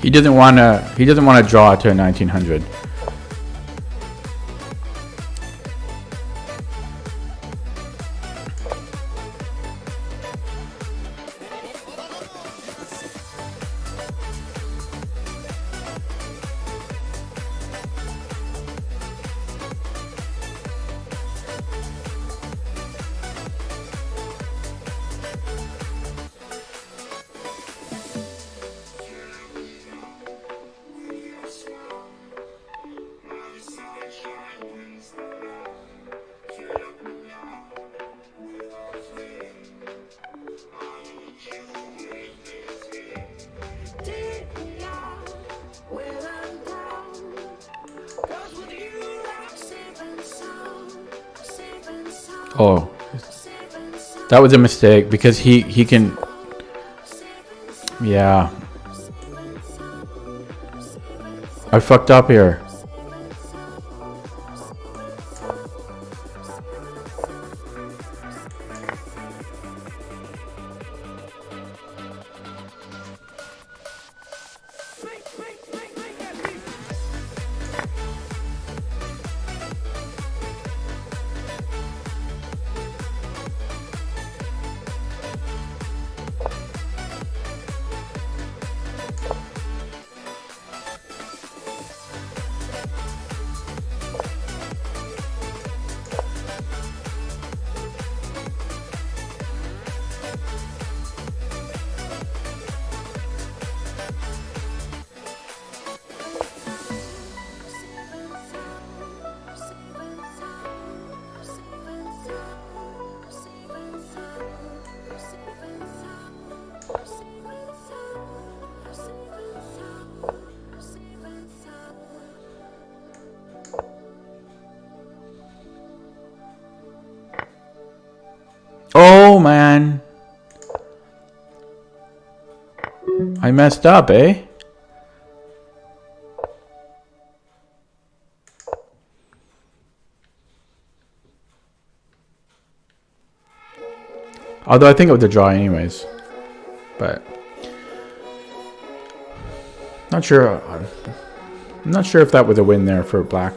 He doesn't want to draw to a 1900. Oh, that was a mistake because he can. Yeah, I fucked up here. Oh man, I messed up, eh? Although I think it was a draw anyways, but not sure. I'm not sure if that was a win there for black.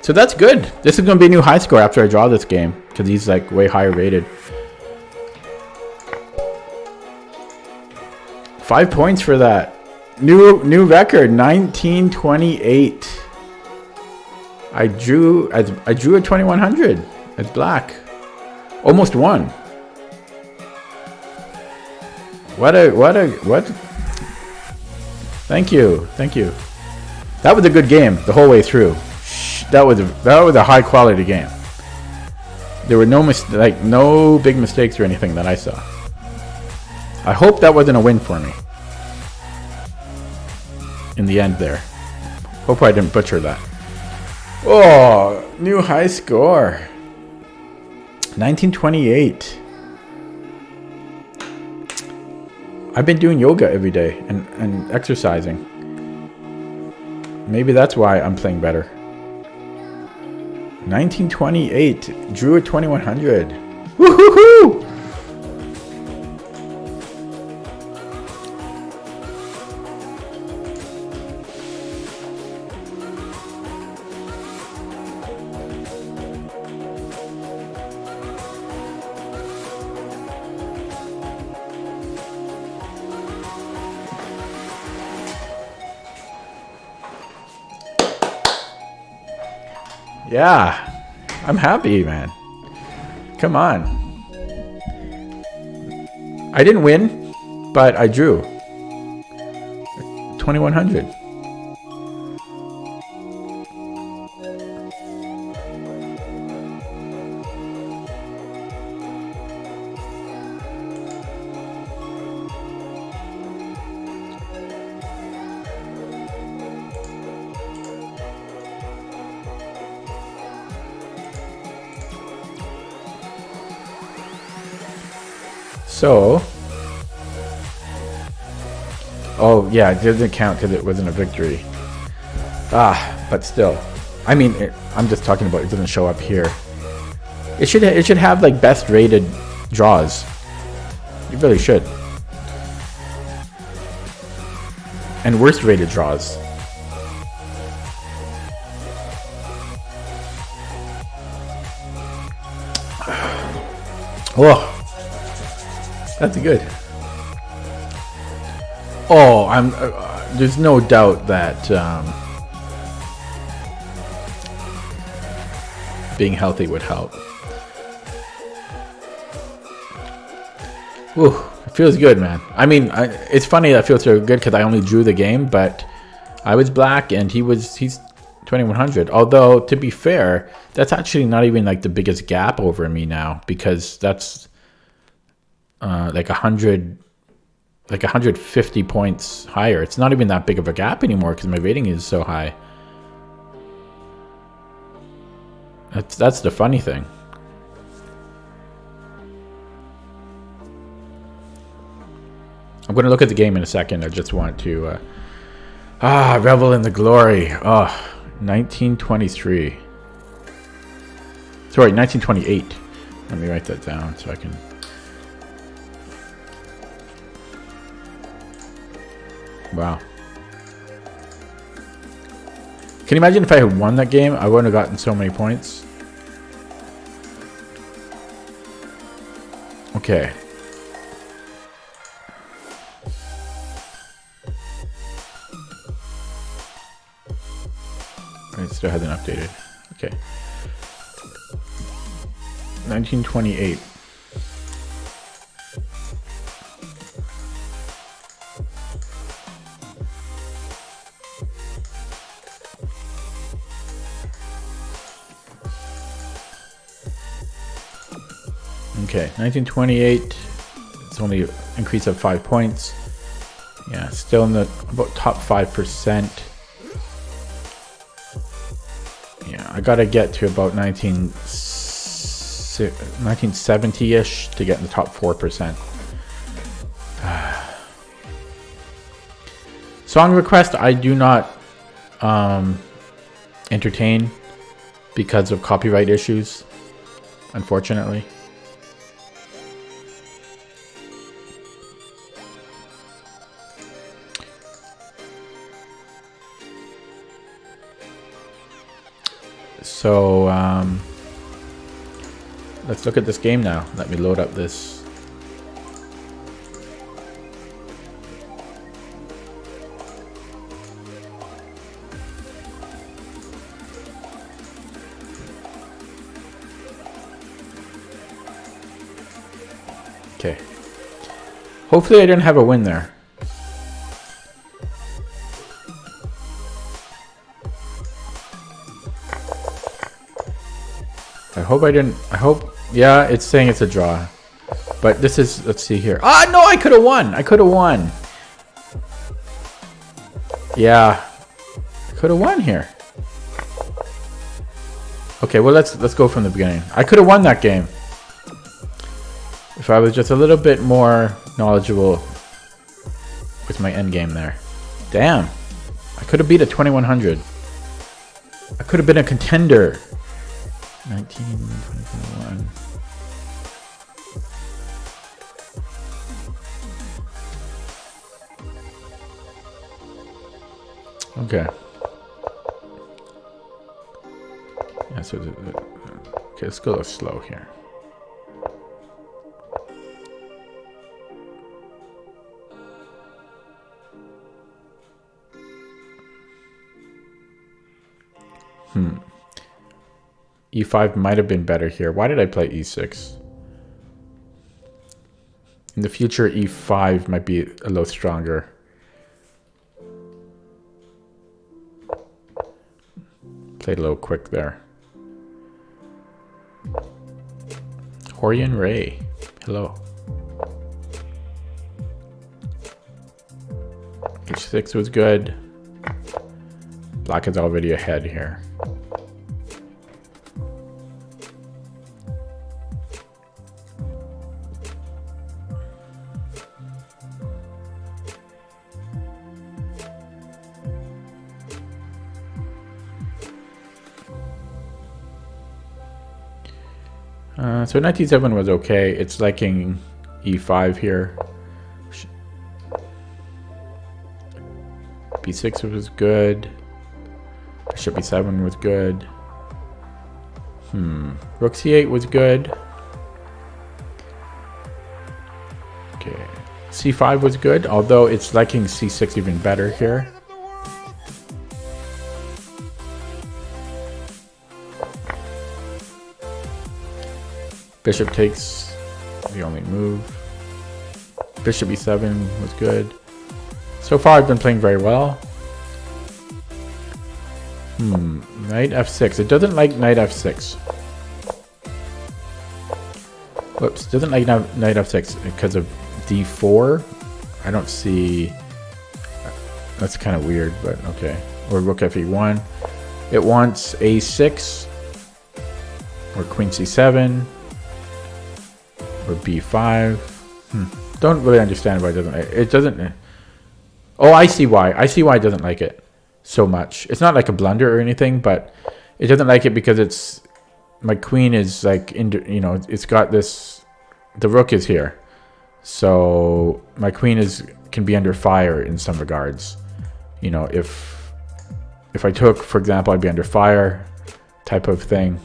So that's good. This is going to be a new high score after I draw this game. Because he's like way higher rated. 5 points for that. New record, 1928. I drew a 2100 as black. Almost won. What? Thank you. That was a good game the whole way through. That was a high quality game. There were no big mistakes or anything that I saw. I hope that wasn't a win for me. In the end there. Hope I didn't butcher that. Oh, new high score. 1928. I've been doing yoga every day and exercising. Maybe that's why I'm playing better. 1928. Drew a 2100. Woohoo! Yeah, I'm happy, man. Come on. I didn't win, but I drew 2100. So, oh yeah, it doesn't count because it wasn't a victory. But still, I mean, I'm just talking about it doesn't show up here. It should have like best rated draws. You really should. And worst rated draws. Oh. That's good. Oh, there's no doubt that being healthy would help. Ooh, it feels good, man. I mean, it's funny that it feels so good because I only drew the game, but I was black and he's 2100. Although, to be fair, that's actually not even like the biggest gap over me now because that's like 150 points higher. It's not even that big of a gap anymore because my rating is so high. That's the funny thing. I'm going to look at the game in a second. I just want to revel in the glory. 1923. Sorry, 1928. Let me write that down so I can. Wow. Can you imagine if I had won that game? I wouldn't have gotten so many points. Okay. It still hasn't updated. Okay. 1928. Okay, 1928. It's only an increase of 5 points. Yeah, still in the about top 5%. Yeah, I gotta get to about 1970-ish to get in the top 4%. Song request I do not entertain because of copyright issues, unfortunately. So let's look at this game now. Let me load up this. Okay. Hopefully I didn't have a win there. I hope I didn't. I hope. Yeah, it's saying it's a draw. But this is. Let's see here. Ah, no, I could have won. I could have won. Yeah. I could have won here. Okay, well, let's go from the beginning. I could have won that game. If I was just a little bit more knowledgeable with my end game there. Damn. I could have beat a 2100. I could have been a contender. 19, 2021. Okay. Yeah, so okay, let's go slow here. E5 might have been better here. Why did I play E6? In the future, E5 might be a little stronger. Played a little quick there. Horian Ray. Hello. H6 was good. Black is already ahead here. So 97 was okay. It's liking E5 here. B6 was good. Bishop B7 was good. Rook C8 was good. Okay. C5 was good, although it's liking C6 even better here. Bishop takes the only move. Bishop E7 was good. So far I've been playing very well. Knight F6. It doesn't like Knight F6. Whoops. Doesn't like Knight F6 because of D4. I don't see... That's kind of weird, but okay. Or Rook Fe1. It wants A6. Or Queen C7. Or B5. Don't really understand why it doesn't. It doesn't. Oh, I see why. I see why it doesn't like it so much. It's not like a blunder or anything, but it doesn't like it because it's my queen is like it's got this. The rook is here, so my queen can be under fire in some regards. You know, if I took, for example, I'd be under fire, type of thing.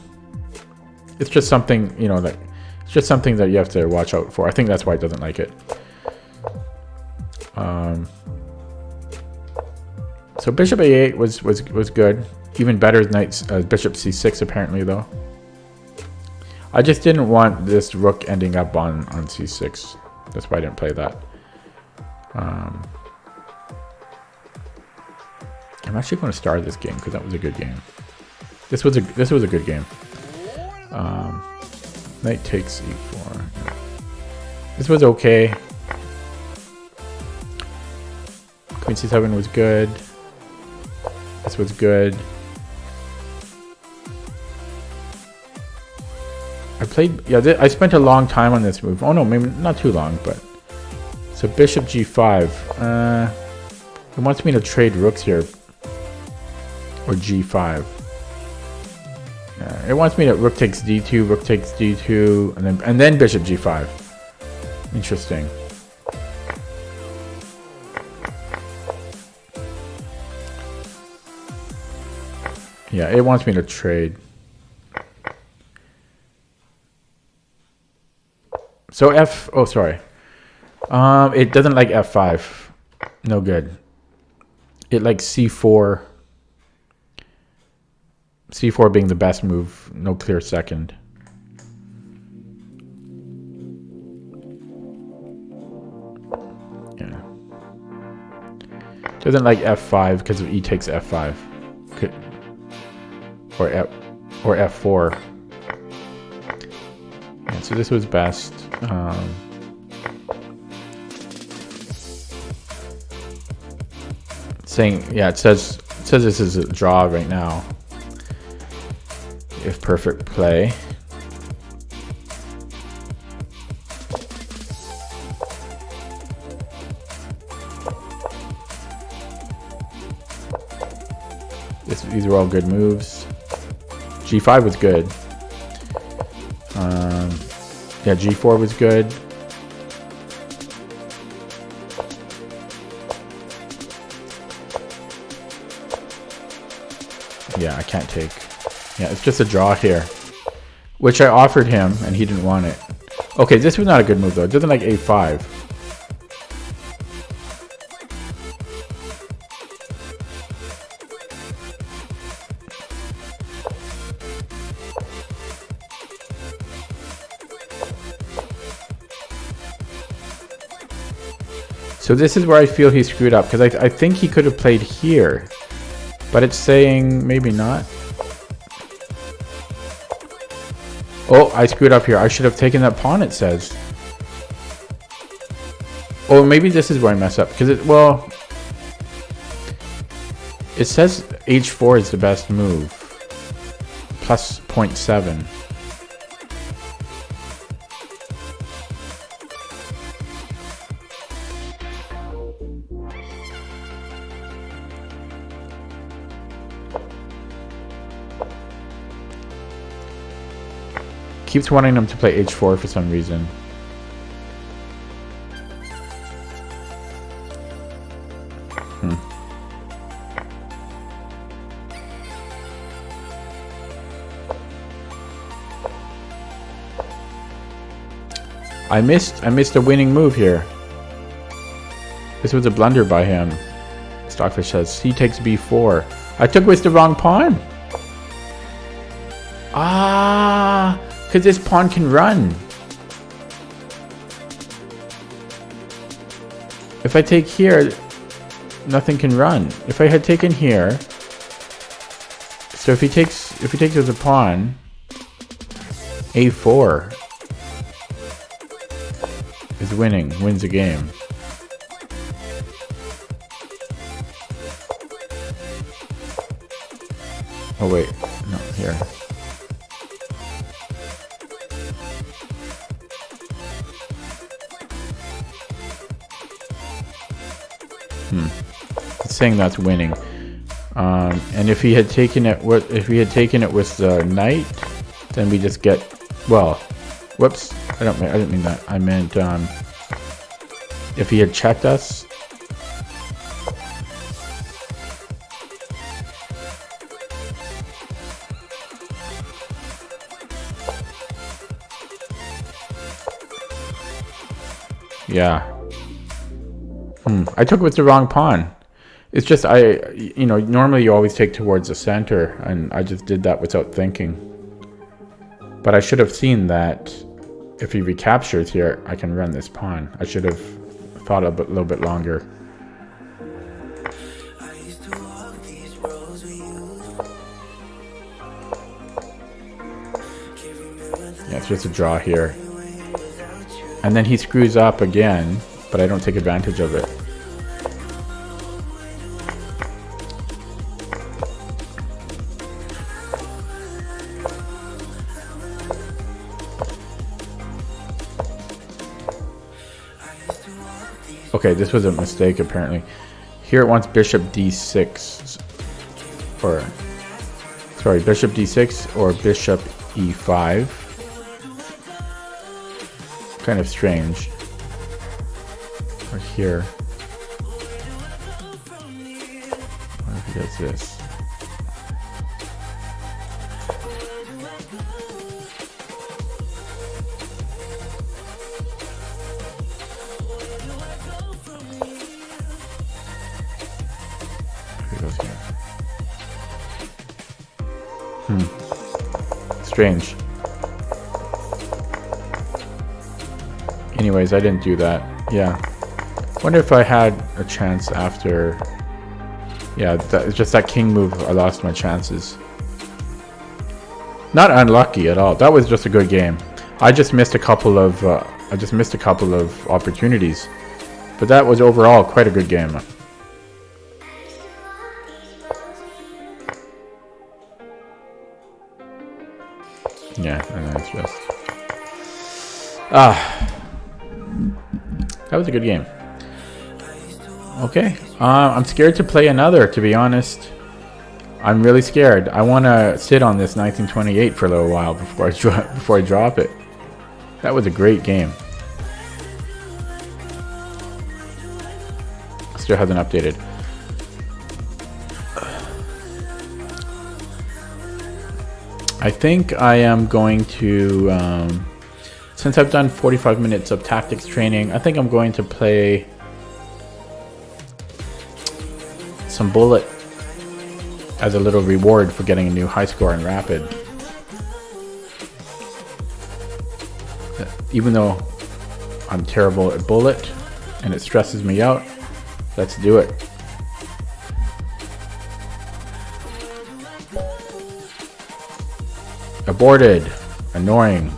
It's just something that. It's just something that you have to watch out for. I think that's why it doesn't like it. So Bishop A8 was good. Even better than Bishop C6 apparently though. I just didn't want this rook ending up on C6. That's why I didn't play that. I'm actually going to start this game because that was a good game. This was a good game. Knight takes E4. This was okay. Queen C7 was good. This was good. I spent a long time on this move. Oh no, maybe not too long, but. So Bishop G5. It wants me to trade rooks here. Or G5. It wants me to rook takes D2, rook takes D2, and then Bishop G5. Interesting. Yeah, it wants me to trade. So oh, sorry. It doesn't like F5. No good. It likes C4. C4 being the best move. No clear second. Yeah. Doesn't like F5 because E takes F5. Or F4. Yeah, so this was best. Saying, yeah, it says this is a draw right now. If perfect play. These are all good moves. G5 was good. Yeah, G4 was good. Yeah, I can't take. Yeah, it's just a draw here. Which I offered him, and he didn't want it. Okay, this was not a good move, though. It doesn't like A5. So this is where I feel he screwed up, because I think he could have played here. But it's saying maybe not. Oh, I screwed up here. I should have taken that pawn, it says. Oh, maybe this is where I mess up. Because well, it says H4 is the best move. Plus 0.7. Keeps wanting him to play H4 for some reason. I missed a winning move here. This was a blunder by him. Stockfish says C takes B4. I took with the wrong pawn. Ah, because this pawn can run. If I take here, nothing can run. If I had taken here, so if he takes with a pawn, A4 is winning, wins the game. Oh wait, no, here. It's saying that's winning. And if he had taken it, with the knight, then we just get, well, whoops, I didn't mean that. I meant if he had checked us. Yeah. I took it with the wrong pawn. It's just, normally you always take towards the center, and I just did that without thinking. But I should have seen that if he recaptures here, I can run this pawn. I should have thought a little bit longer. Yeah, it's just a draw here. And then he screws up again, but I don't take advantage of it. Okay, this was a mistake apparently. Here it wants bishop d6, or sorry, bishop d6 or bishop e5. Kind of strange. Or here. What if he does this? Strange. Anyways, I didn't do that. Yeah. Wonder if I had a chance after. Yeah, it's just that king move. I lost my chances. Not unlucky at all. That was just a good game. I just missed a couple of. Opportunities, but that was overall quite a good game. Yeah, and then it's just. That was a good game. Okay, I'm scared to play another, to be honest. I'm really scared. I want to sit on this 1928 for a little while before I drop it. That was a great game. Still hasn't updated. I think I am going to, since I've done 45 minutes of tactics training, I think I'm going to play some bullet as a little reward for getting a new high score in rapid. Even though I'm terrible at bullet and it stresses me out, let's do it. Aborted. Annoying.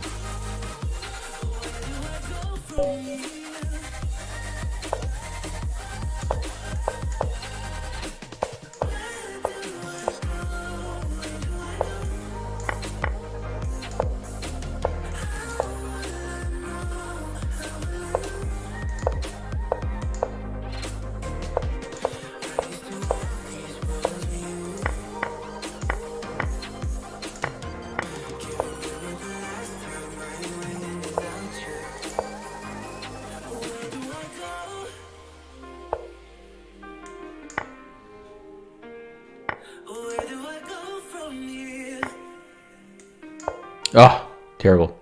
Oh, terrible.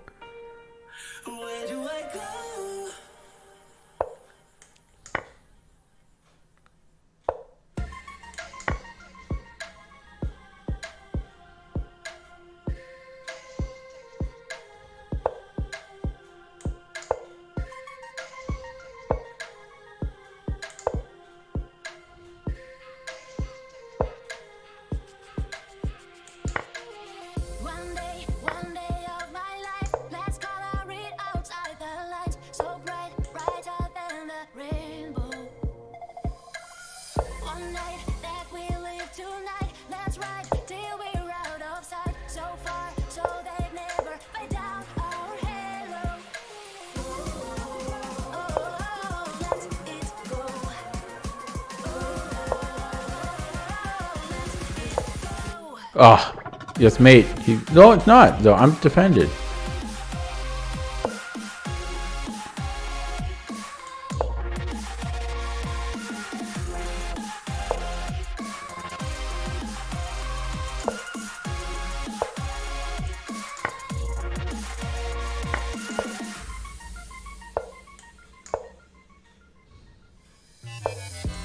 One day of my life, let's color it outside the lights, so bright, brighter than the rainbow. One night that we live tonight, let's ride till we're out of sight, so far, so they never find out our halo. Oh, let it go. Oh, let it go. Oh, yes, mate. No, it's not, though. I'm defended.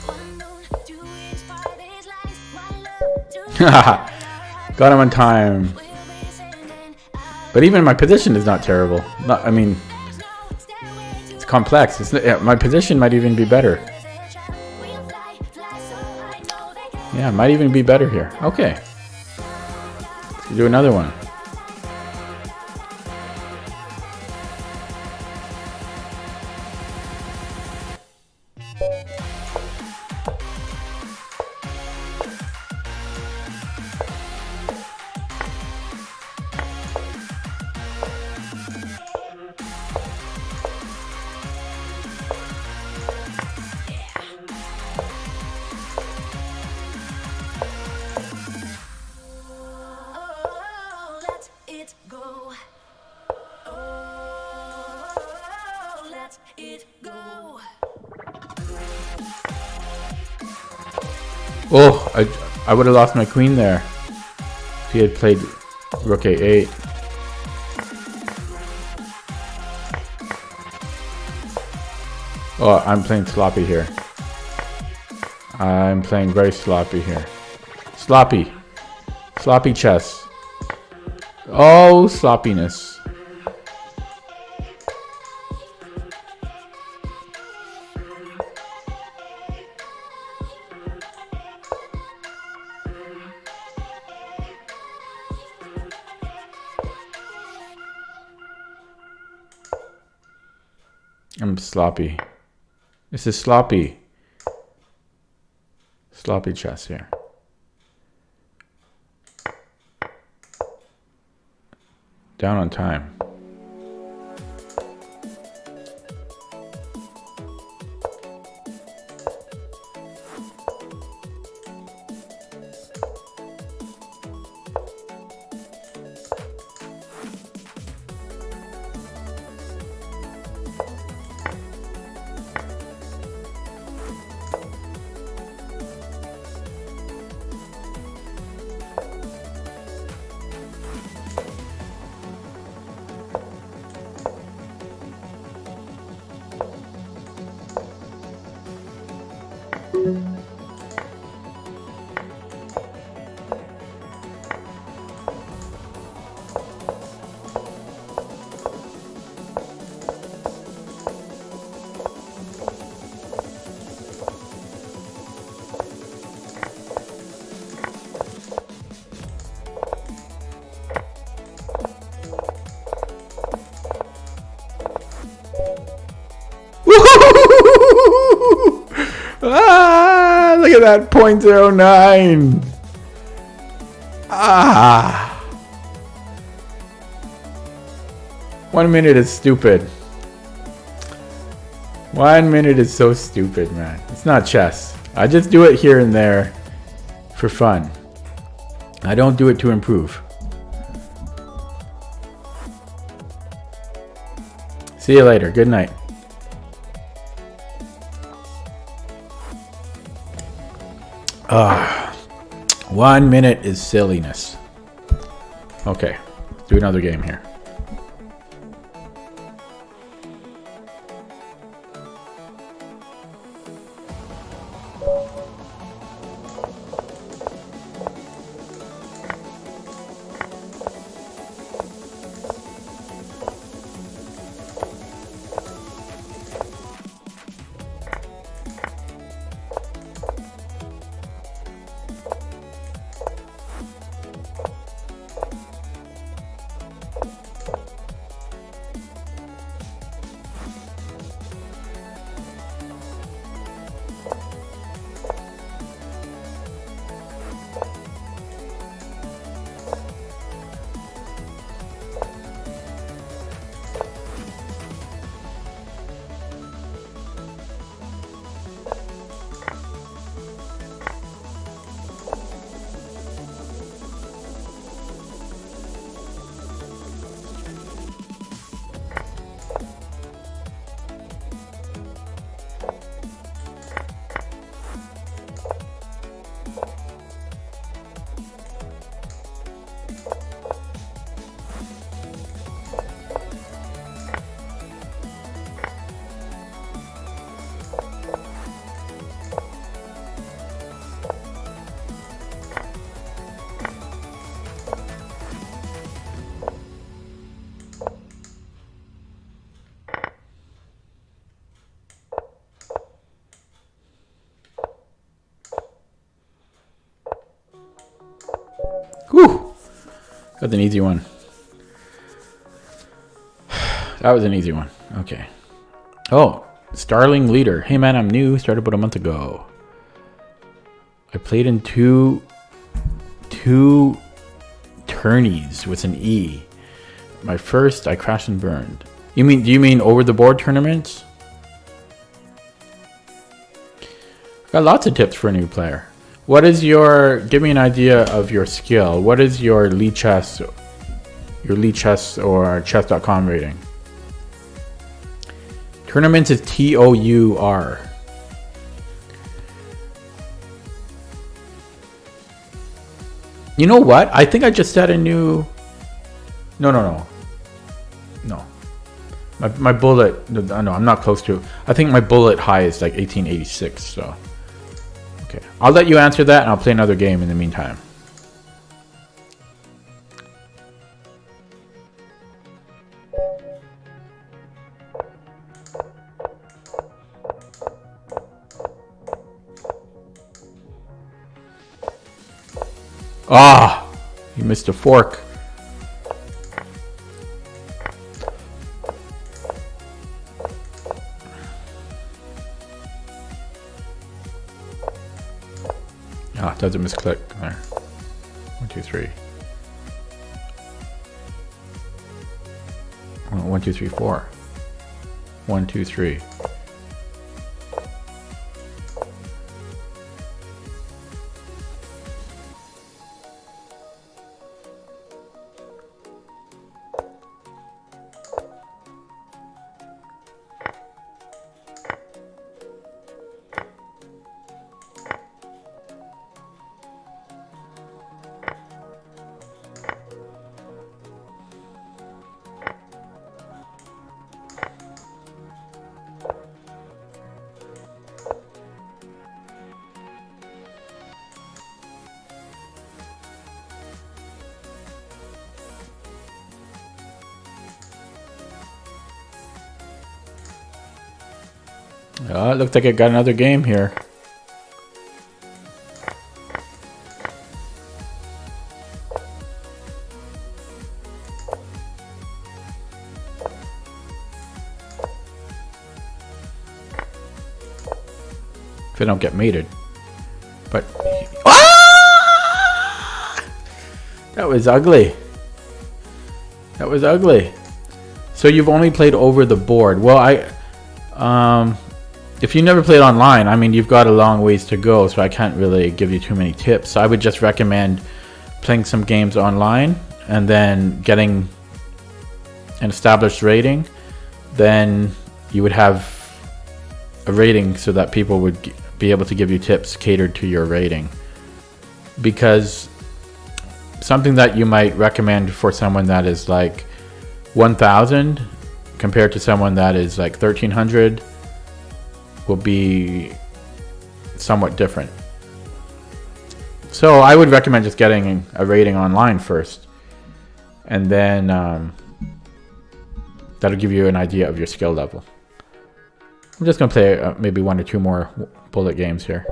One moon to inspire these lights, one love to Got him on time. But even my position is not terrible. I mean, it's complex. My position might even be better. Yeah, it might even be better here. Okay. Let's do another one. Oh, let it go. Oh, let it go. Oh, I would have lost my queen there if he had played rook a8. Oh, I'm playing sloppy here. I'm playing very sloppy here. Sloppy. Sloppy chess. Oh, sloppiness. I'm sloppy. This is sloppy. Sloppy chess here. Down on time. Ah, look at that, 0.09. Ah. 1 minute is stupid. 1 minute is so stupid, man. It's not chess. I just do it here and there for fun. I don't do it to improve. See you later. Good night. Ah, 1 minute is silliness. Okay, do another game here. Whew. That's an easy one. That was an easy one. Okay. Oh, Starling Leader. Hey man, I'm new. Started about a month ago. I played in two tourneys with an E. My first, I crashed and burned. Do you mean over the board tournaments? Got lots of tips for a new player. What is give me an idea of your skill. What is your lead chess or chess.com rating? Tournaments is TOUR. You know what? I think I just set a new... No. My bullet... No, I'm not close to it. I think my bullet high is like 1886, so... Okay. I'll let you answer that, and I'll play another game in the meantime. Ah! You missed a fork. Ah, doesn't misclick. There. 1, 2, 3. 1, 2, 3, 4. 1, 2, 3. It looks like I got another game here. If I don't get mated. But... Ah! That was ugly. That was ugly. So you've only played over the board. Well, if you never played online, I mean, you've got a long ways to go, so I can't really give you too many tips. I would just recommend playing some games online and then getting an established rating. Then you would have a rating so that people would be able to give you tips catered to your rating. Because something that you might recommend for someone that is like 1,000 compared to someone that is like 1,300 will be somewhat different. So I would recommend just getting a rating online first, and then that'll give you an idea of your skill level. I'm just gonna play maybe 1 or 2 more bullet games here.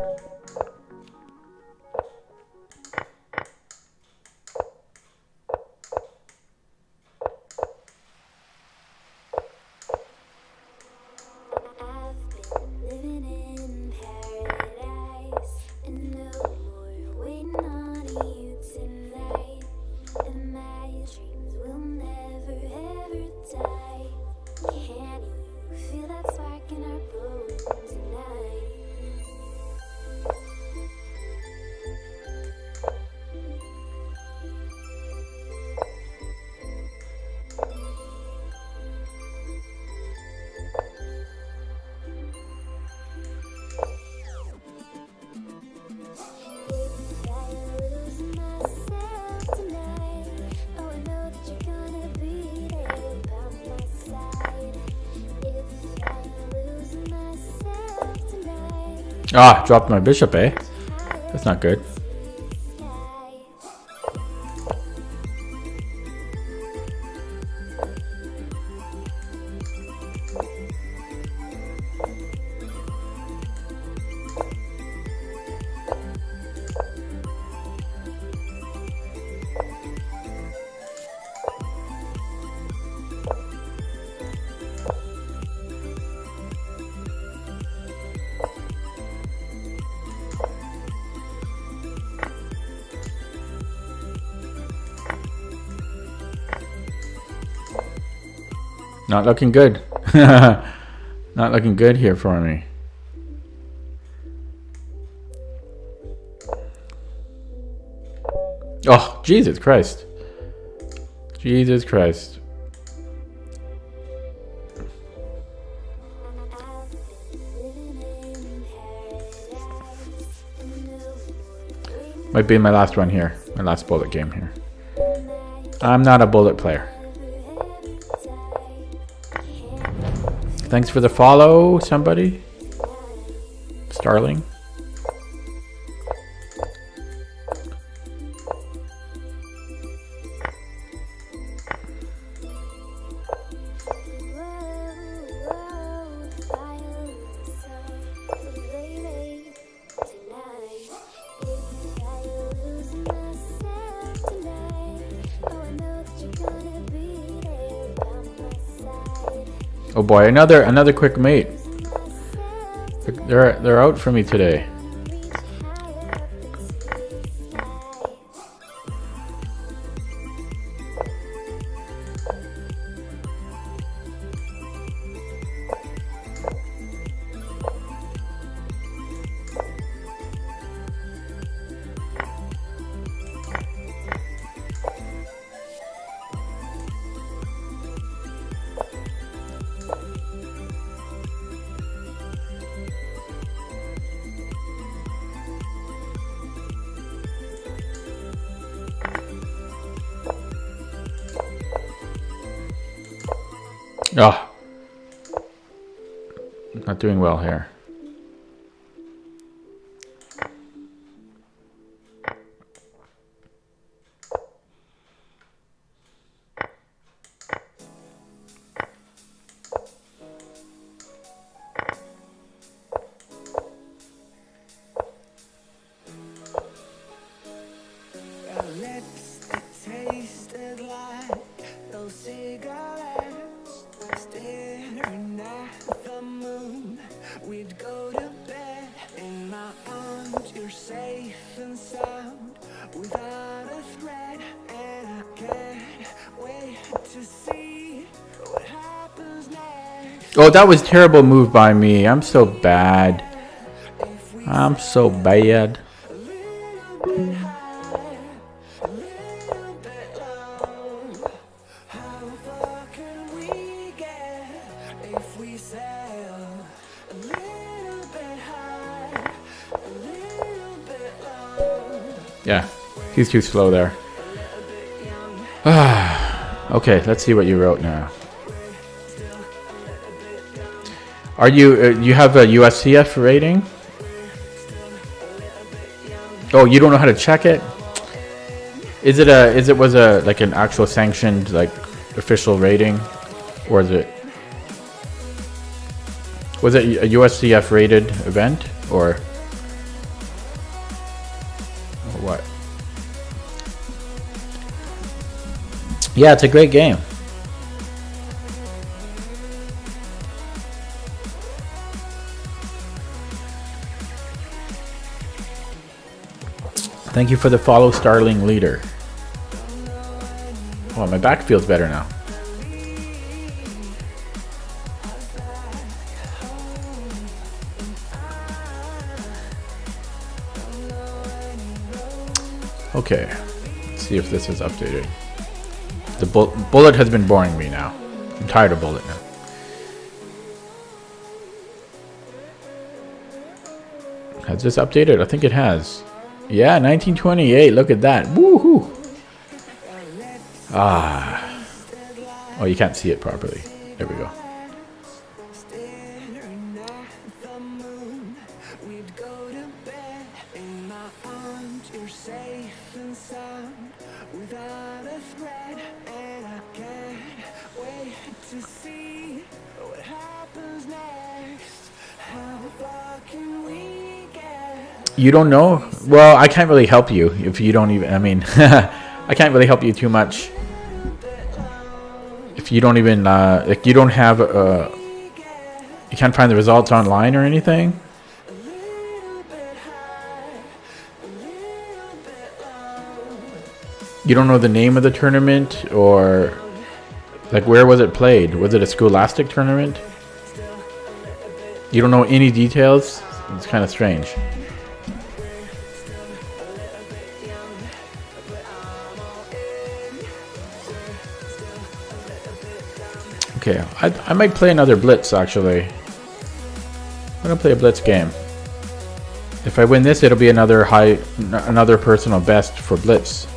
Ah, dropped my bishop, eh? That's not good. Not looking good. Not looking good here for me. Oh, Jesus Christ. Jesus Christ. Might be my last one here. My last bullet game here. I'm not a bullet player. Thanks for the follow, somebody. Starling. Oh boy, another quick mate. They're out for me today. Oh, not doing well here. Our lips, it tasted like those cigarettes. Staring at the moon, we'd go to bed. In my arms, you're safe and sound, without a threat. And I can't wait to see what happens next. Oh, that was a terrible move by me. I'm so bad. I'm so bad. A little bit high, a little bit low. How far can we get if we sail? A little bit high, a little bit low. Yeah, he's too slow there. Okay, let's see what you wrote now. Are you you have a USCF rating? Oh, you don't know how to check it? Was a like an actual sanctioned like official rating, or was it a USCF rated event or what? Yeah, it's a great game. Thank you for the follow, Starling Leader. Oh, my back feels better now. Okay, let's see if this is updated. The bullet has been boring me now. I'm tired of bullet now. Has this updated? I think it has. Yeah, 1928. Look at that. Woohoo! Ah. Oh, you can't see it properly. There we go. Staring at the moon, we'd go to bed. In my arms, you're safe and sound, without a threat. And I can't wait to see what happens next. How far can we get? You don't know? Well, I can't really help you if you don't even. I mean, I can't really help you too much if you don't even like you don't have you can't find the results online or anything. You don't know the name of the tournament or like where was it played? Was it a Scholastic tournament? You don't know any details? It's kind of strange. Okay, I might play another Blitz actually. I'm gonna play a Blitz game. If I win this, it'll be another personal best for Blitz.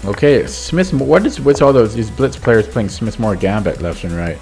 Okay, Smith. What's all these Blitz players playing Smithmore Gambit left and right?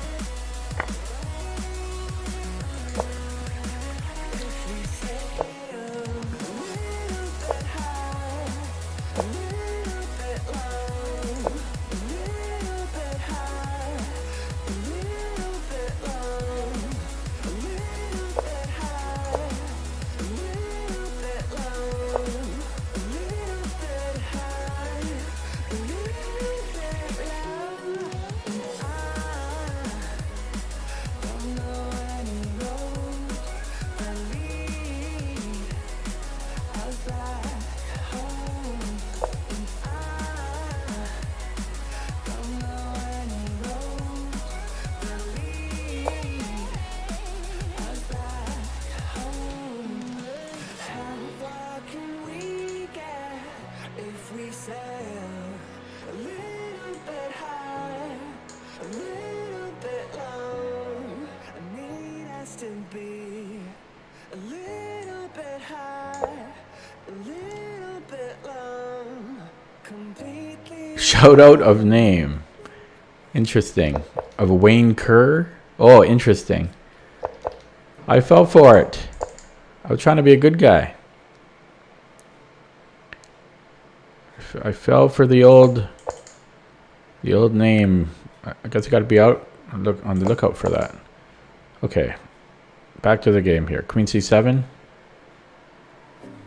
Shout out of name. Interesting. Of Wayne Kerr. Oh, interesting. I fell for it. I was trying to be a good guy. I fell for the old name. I guess I got to be out on the lookout for that. Okay, back to the game here. Queen C7.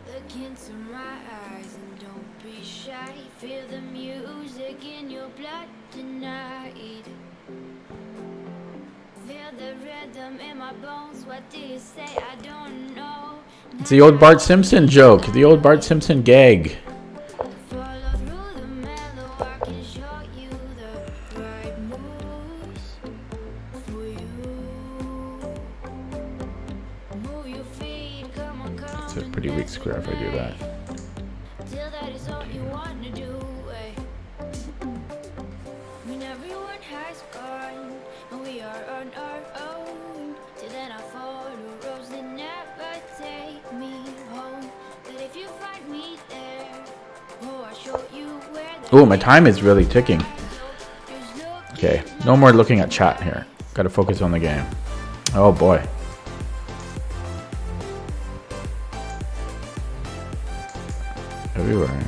Look into my eyes and don't be shy. Feel the music in your blood tonight. Feel the rhythm in my bones. What do you say? I don't know. It's the old Bart Simpson joke. The old Bart Simpson gag. Follow through the mellow. I can show you the right moves for you. Move your feet, come on, come. It's a pretty weak square if I do that. Till that is all you want to do. When everyone has gone and we are on our own, till then I follow roads that never take me home. But if you find me there, oh, I'll show you where. Oh, my time is really ticking. Okay, no more looking at chat here. Got to focus on the game. Oh boy. Everywhere.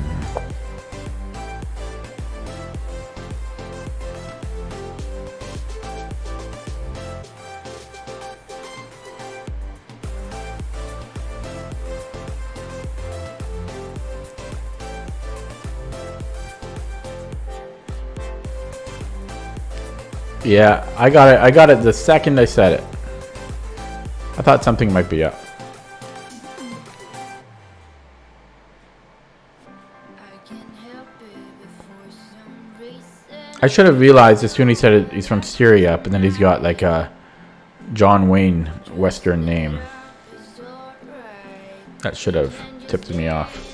Yeah, I got it. I got it the second I said it. I thought something might be up. I should have realized as soon as he said it, he's from Syria, but then he's got like a John Wayne Western name. That should have tipped me off.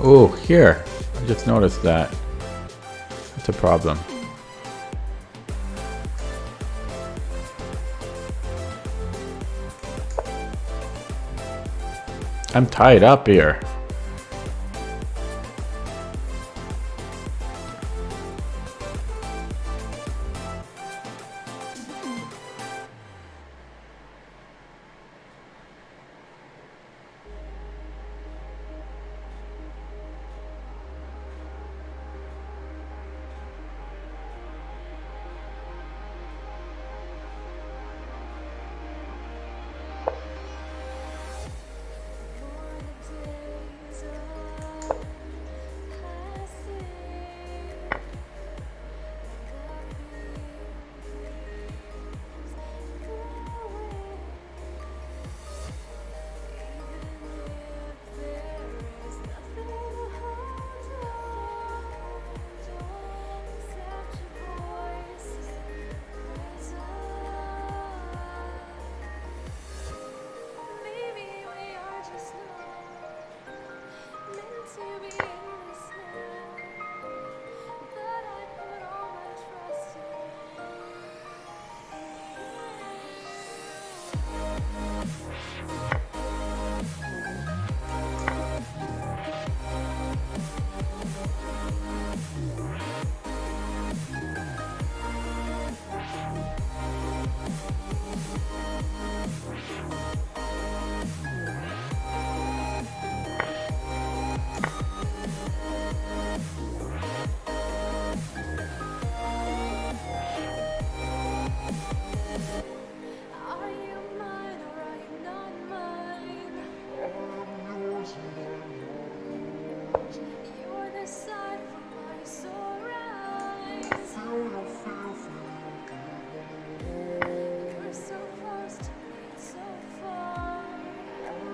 Oh, here. I just noticed that. That's a problem. I'm tied up here.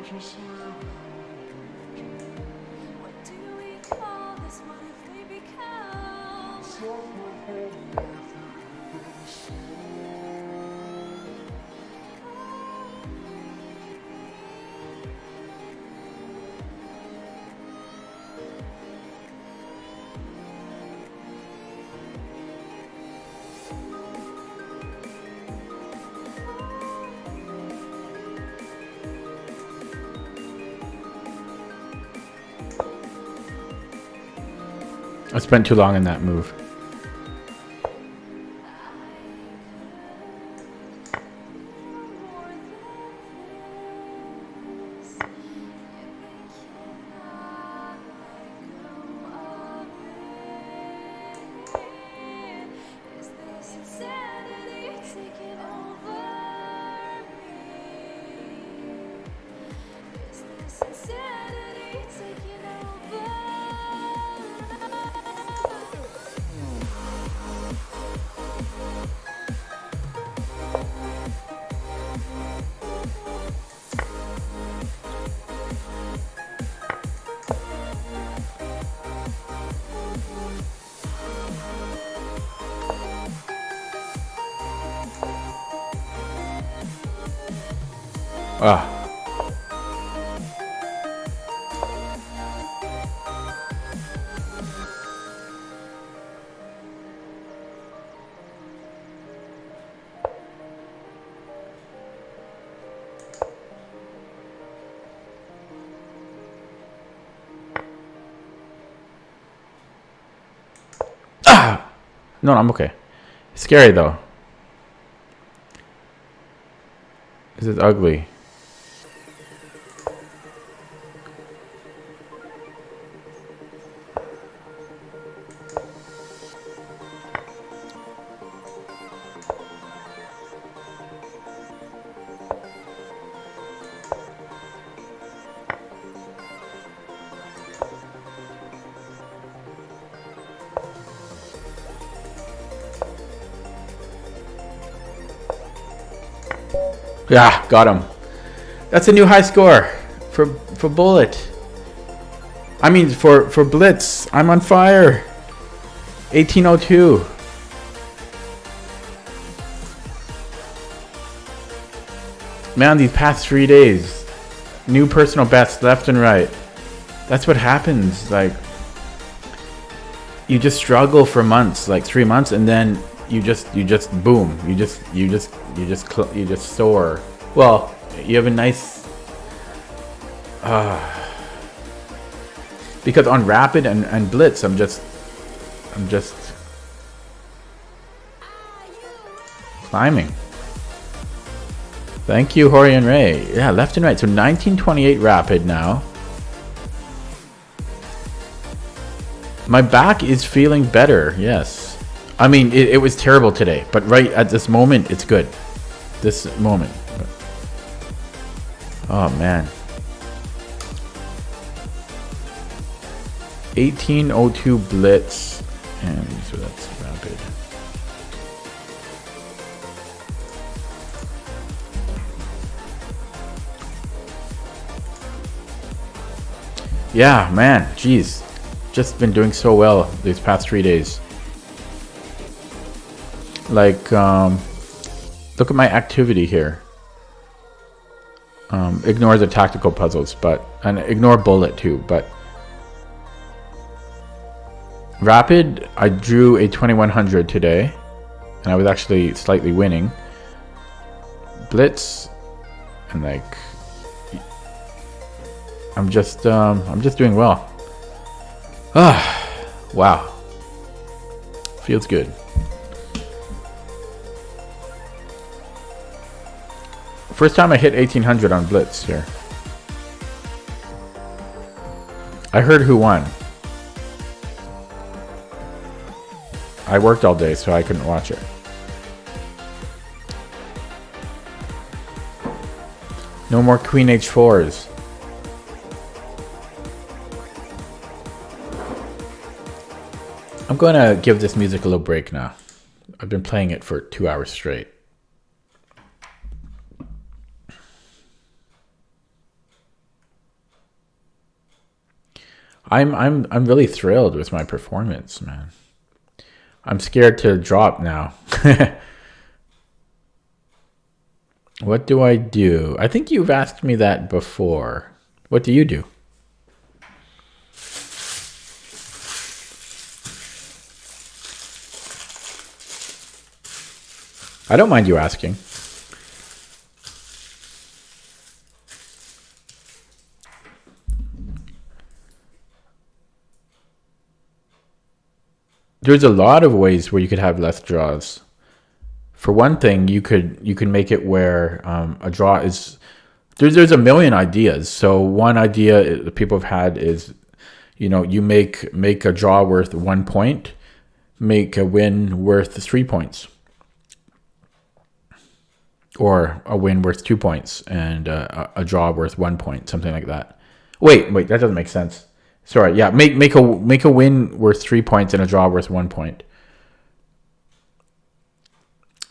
What do we call this? What if we become? I spent too long in that move. Ah. Ah! No, I'm okay. Scary though. This is ugly. Yeah, got him. That's a new high score for Bullet. I mean for Blitz. I'm on fire. 1802. Man, these past 3 days, new personal bests left and right. That's what happens. Like, you just struggle for months, like 3 months, and then you just boom. You just soar. Well, you have a nice. Because on Rapid and Blitz, I'm just climbing. Thank you, Horian Ray. Yeah, left and right. So 1928 Rapid now. My back is feeling better. Yes. I mean, it was terrible today, but right at this moment, it's good. This moment. Oh, man. 1802 Blitz. And so that's Rapid. Yeah, man. Jeez. Just been doing so well these past 3 days. Like, look at my activity here. Ignore the tactical puzzles, and ignore Bullet too, but Rapid, I drew a 2100 today, and I was actually slightly winning. Blitz, and like, I'm just doing well. Ah, wow. Feels good. First time I hit 1800 on Blitz here. I heard who won. I worked all day, so I couldn't watch it. No more Queen H4s. I'm going to give this music a little break now. I've been playing it for 2 hours straight. I'm really thrilled with my performance, man. I'm scared to drop now. What do I do? I think you've asked me that before. What do you do? I don't mind you asking. There's a lot of ways where you could have less draws. For one thing, you could make it where a draw is there's a million ideas. So one idea that people have had is, you make a draw worth 1 point, make a win worth 3 points, or a win worth 2 points and a draw worth 1 point, something like that. Wait, that doesn't make sense. Sorry, yeah, make a win worth 3 points and a draw worth 1 point.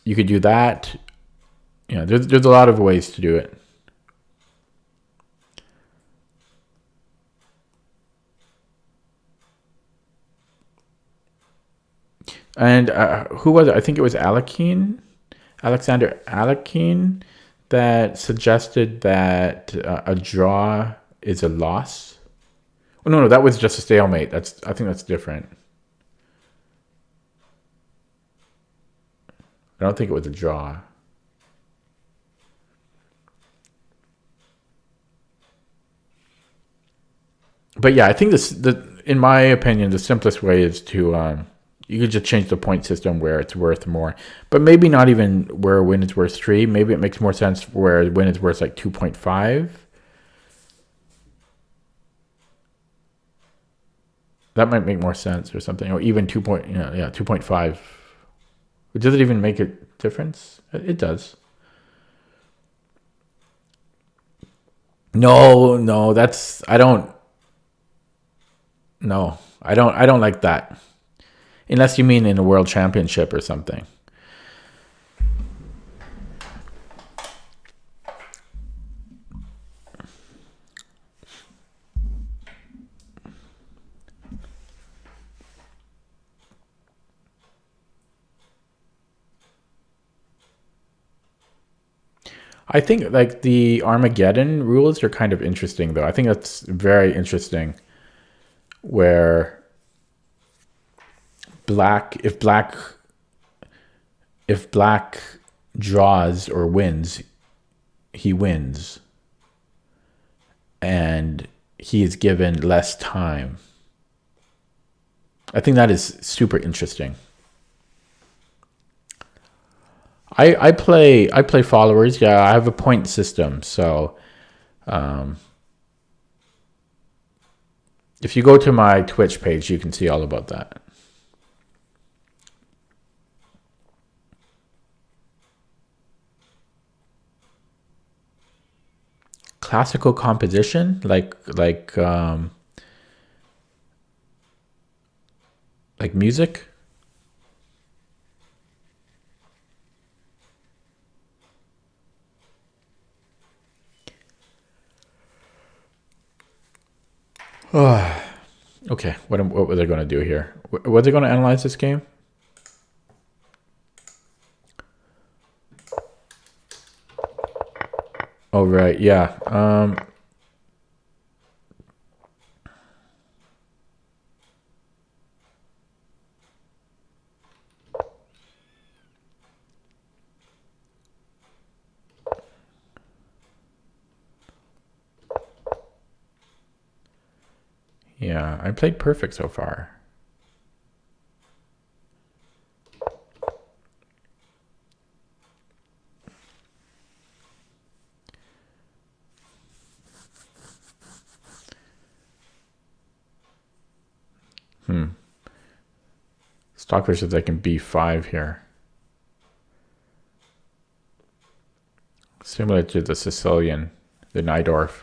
You could do that. There's a lot of ways to do it. And who was it? I think it was Alexander Alekine, that suggested that a draw is a loss. Oh, no, that was just a stalemate. I think that's different. I don't think it was a draw. But yeah, I think in my opinion, the simplest way is to you could just change the point system where it's worth more, but maybe not even where a win is worth 3. Maybe it makes more sense where a win is worth like 2.5. That might make more sense or something, or even 2.5. Does it even make a difference? It does. No, I don't like that. Unless you mean in a world championship or something. I think like the Armageddon rules are kind of interesting though. I think that's very interesting where if black draws or wins, he wins. And he is given less time. I think that is super interesting. I play followers. Yeah, I have a point system. So if you go to my Twitch page, you can see all about that. Classical composition, like music. Okay, what were they going to do here? Were they going to analyze this game? Oh, right, yeah. Yeah, I played perfect so far. Stockfish says I can b5 here. Similar to the Sicilian, the Najdorf.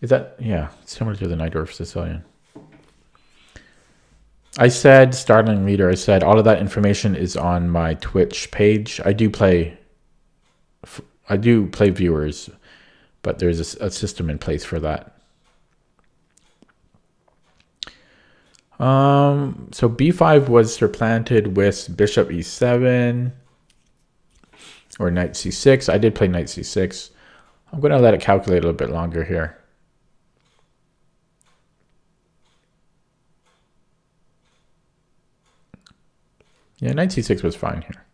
Is that, yeah, similar to the Najdorf Sicilian. I said, startling leader, I said all of that information is on my Twitch page. I do play viewers, but there's a system in place for that. So b5 was supplanted with bishop e7 or knight c6. I did play knight c6. I'm going to let it calculate a little bit longer here. Yeah, knight c6 was fine here.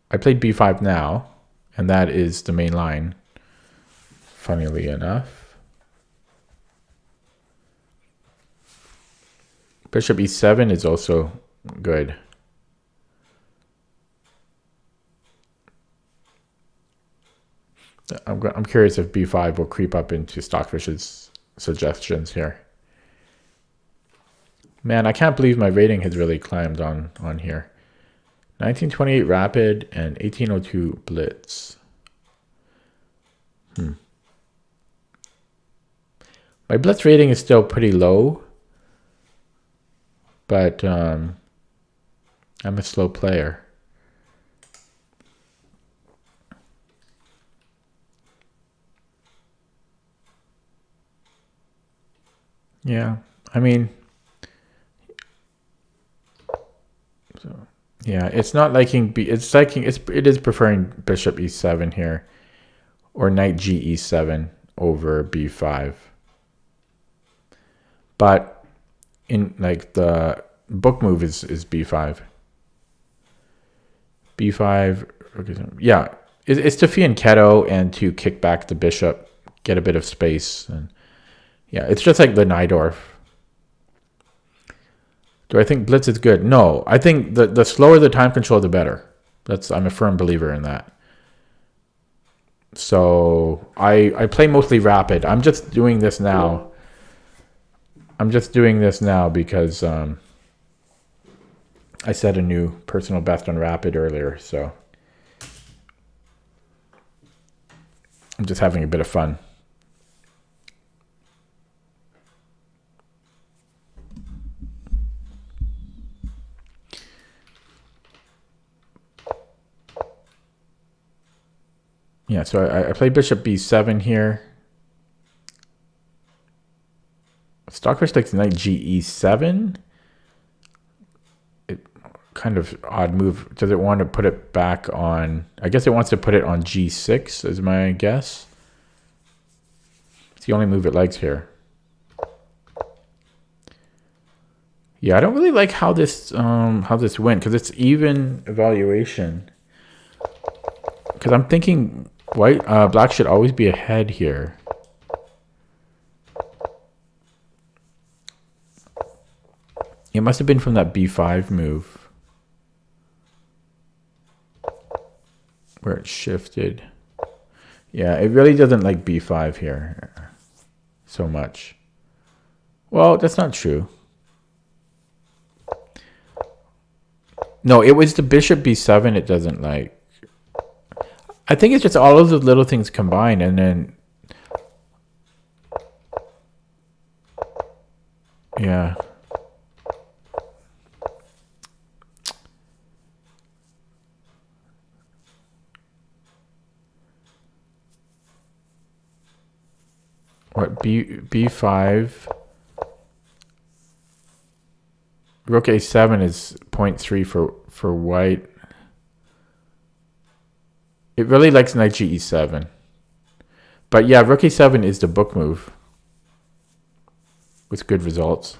I played b5 now, and that is the main line, funnily enough. Bishop e7 is also good. I'm curious if b5 will creep up into Stockfish's suggestions here. Man, I can't believe my rating has really climbed on here. 1928 Rapid and 1802 Blitz. My Blitz rating is still pretty low, but I'm a slow player. Yeah, I mean, so yeah, it's not liking it is preferring bishop e7 here, or knight ge7 over b5. But in like the book move is b5. b5, okay, yeah, it's to fianchetto and to kick back the bishop, get a bit of space, and yeah, it's just like the Najdorf. Do I think Blitz is good? No, I think the slower the time control, the better. I'm a firm believer in that. So I play mostly Rapid. I'm just doing this now. Because I set a new personal best on Rapid earlier, so I'm just having a bit of fun. Yeah, so I played bishop b7 here. Stockfish takes knight ge7. It kind of odd move. Does it want to put it back on? I guess it wants to put it on g6 is my guess. It's the only move it likes here. Yeah, I don't really like how this went, because it's even evaluation. Because I'm thinking black should always be ahead here. It must have been from that b5 move where it shifted. Yeah, it really doesn't like b5 here so much. Well, that's not true. No, it was the bishop b7 it doesn't like. I think it's just all of the little things combined, and then yeah. What b5? Rook a7 is 0.3 for white. It really likes knight ge7. But yeah, rook a7 is the book move with good results.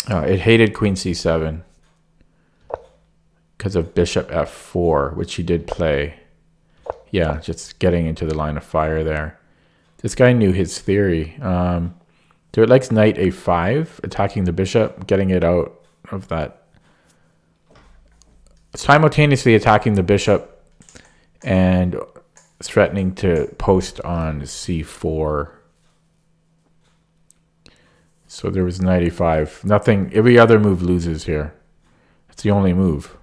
It hated queen c7 because of bishop f4, which he did play. Yeah, just getting into the line of fire there. This guy knew his theory. So it likes knight a5, attacking the bishop, getting it out of that. Simultaneously attacking the bishop and threatening to post on c4. So there was knight e5. Nothing. Every other move loses here. It's the only move.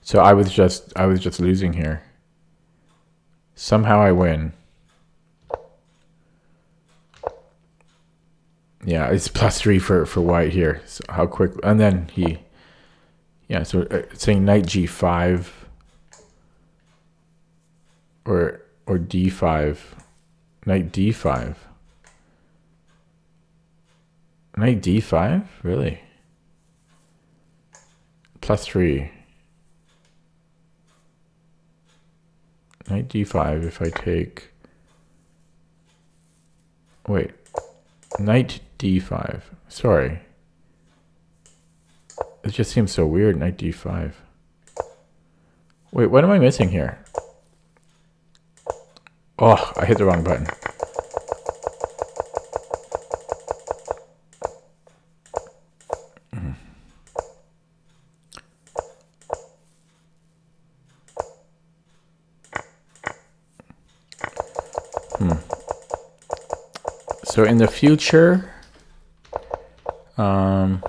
So I was just losing here. Somehow I win. Yeah, it's +3 for white here. So how quick? And then he, yeah. So it's saying knight g5 or d5, knight d5, knight d5. Really? +3. Knight d5 if I take... Wait. Knight d5. Sorry. It just seems so weird, knight d5. Wait, what am I missing here? Oh, I hit the wrong button. So in the future, I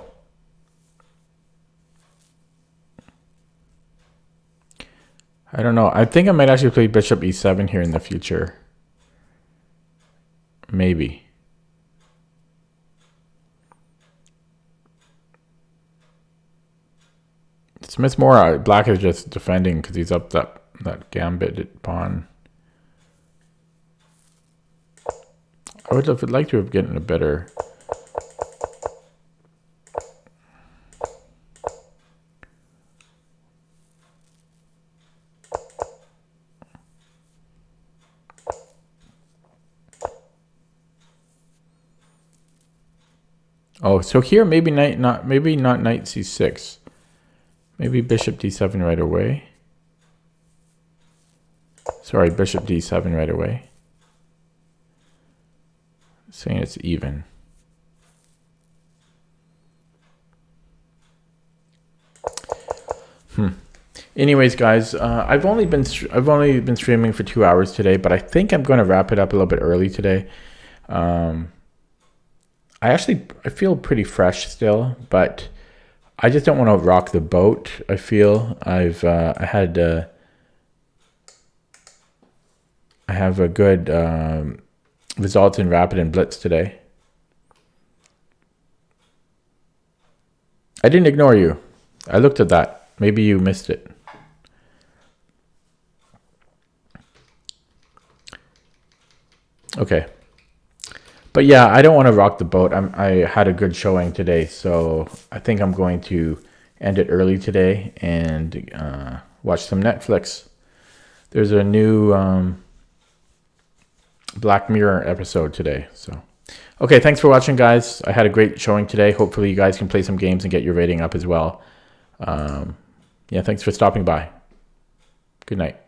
don't know. I think I might actually play bishop e7 here in the future. Maybe. Smith more. Black is just defending because he's up that gambit pawn. I would have liked to have gotten a better... Oh, so here maybe not knight c6. Maybe bishop d7 right away. Sorry, bishop d7 right away. Saying it's even. Anyways, guys, I've only been streaming for 2 hours today, but I think I'm going to wrap it up a little bit early today. I feel pretty fresh still, but I just don't want to rock the boat. I feel I have a good result in Rapid and Blitz today. I didn't ignore you. I looked at that. Maybe you missed it. Okay. But yeah, I don't want to rock the boat. I had a good showing today, so I think I'm going to end it early today and watch some Netflix. There's a new Black Mirror episode today. So, okay, thanks for watching, guys. I had a great showing today. Hopefully you guys can play some games and get your rating up as well. Yeah, thanks for stopping by. Good night.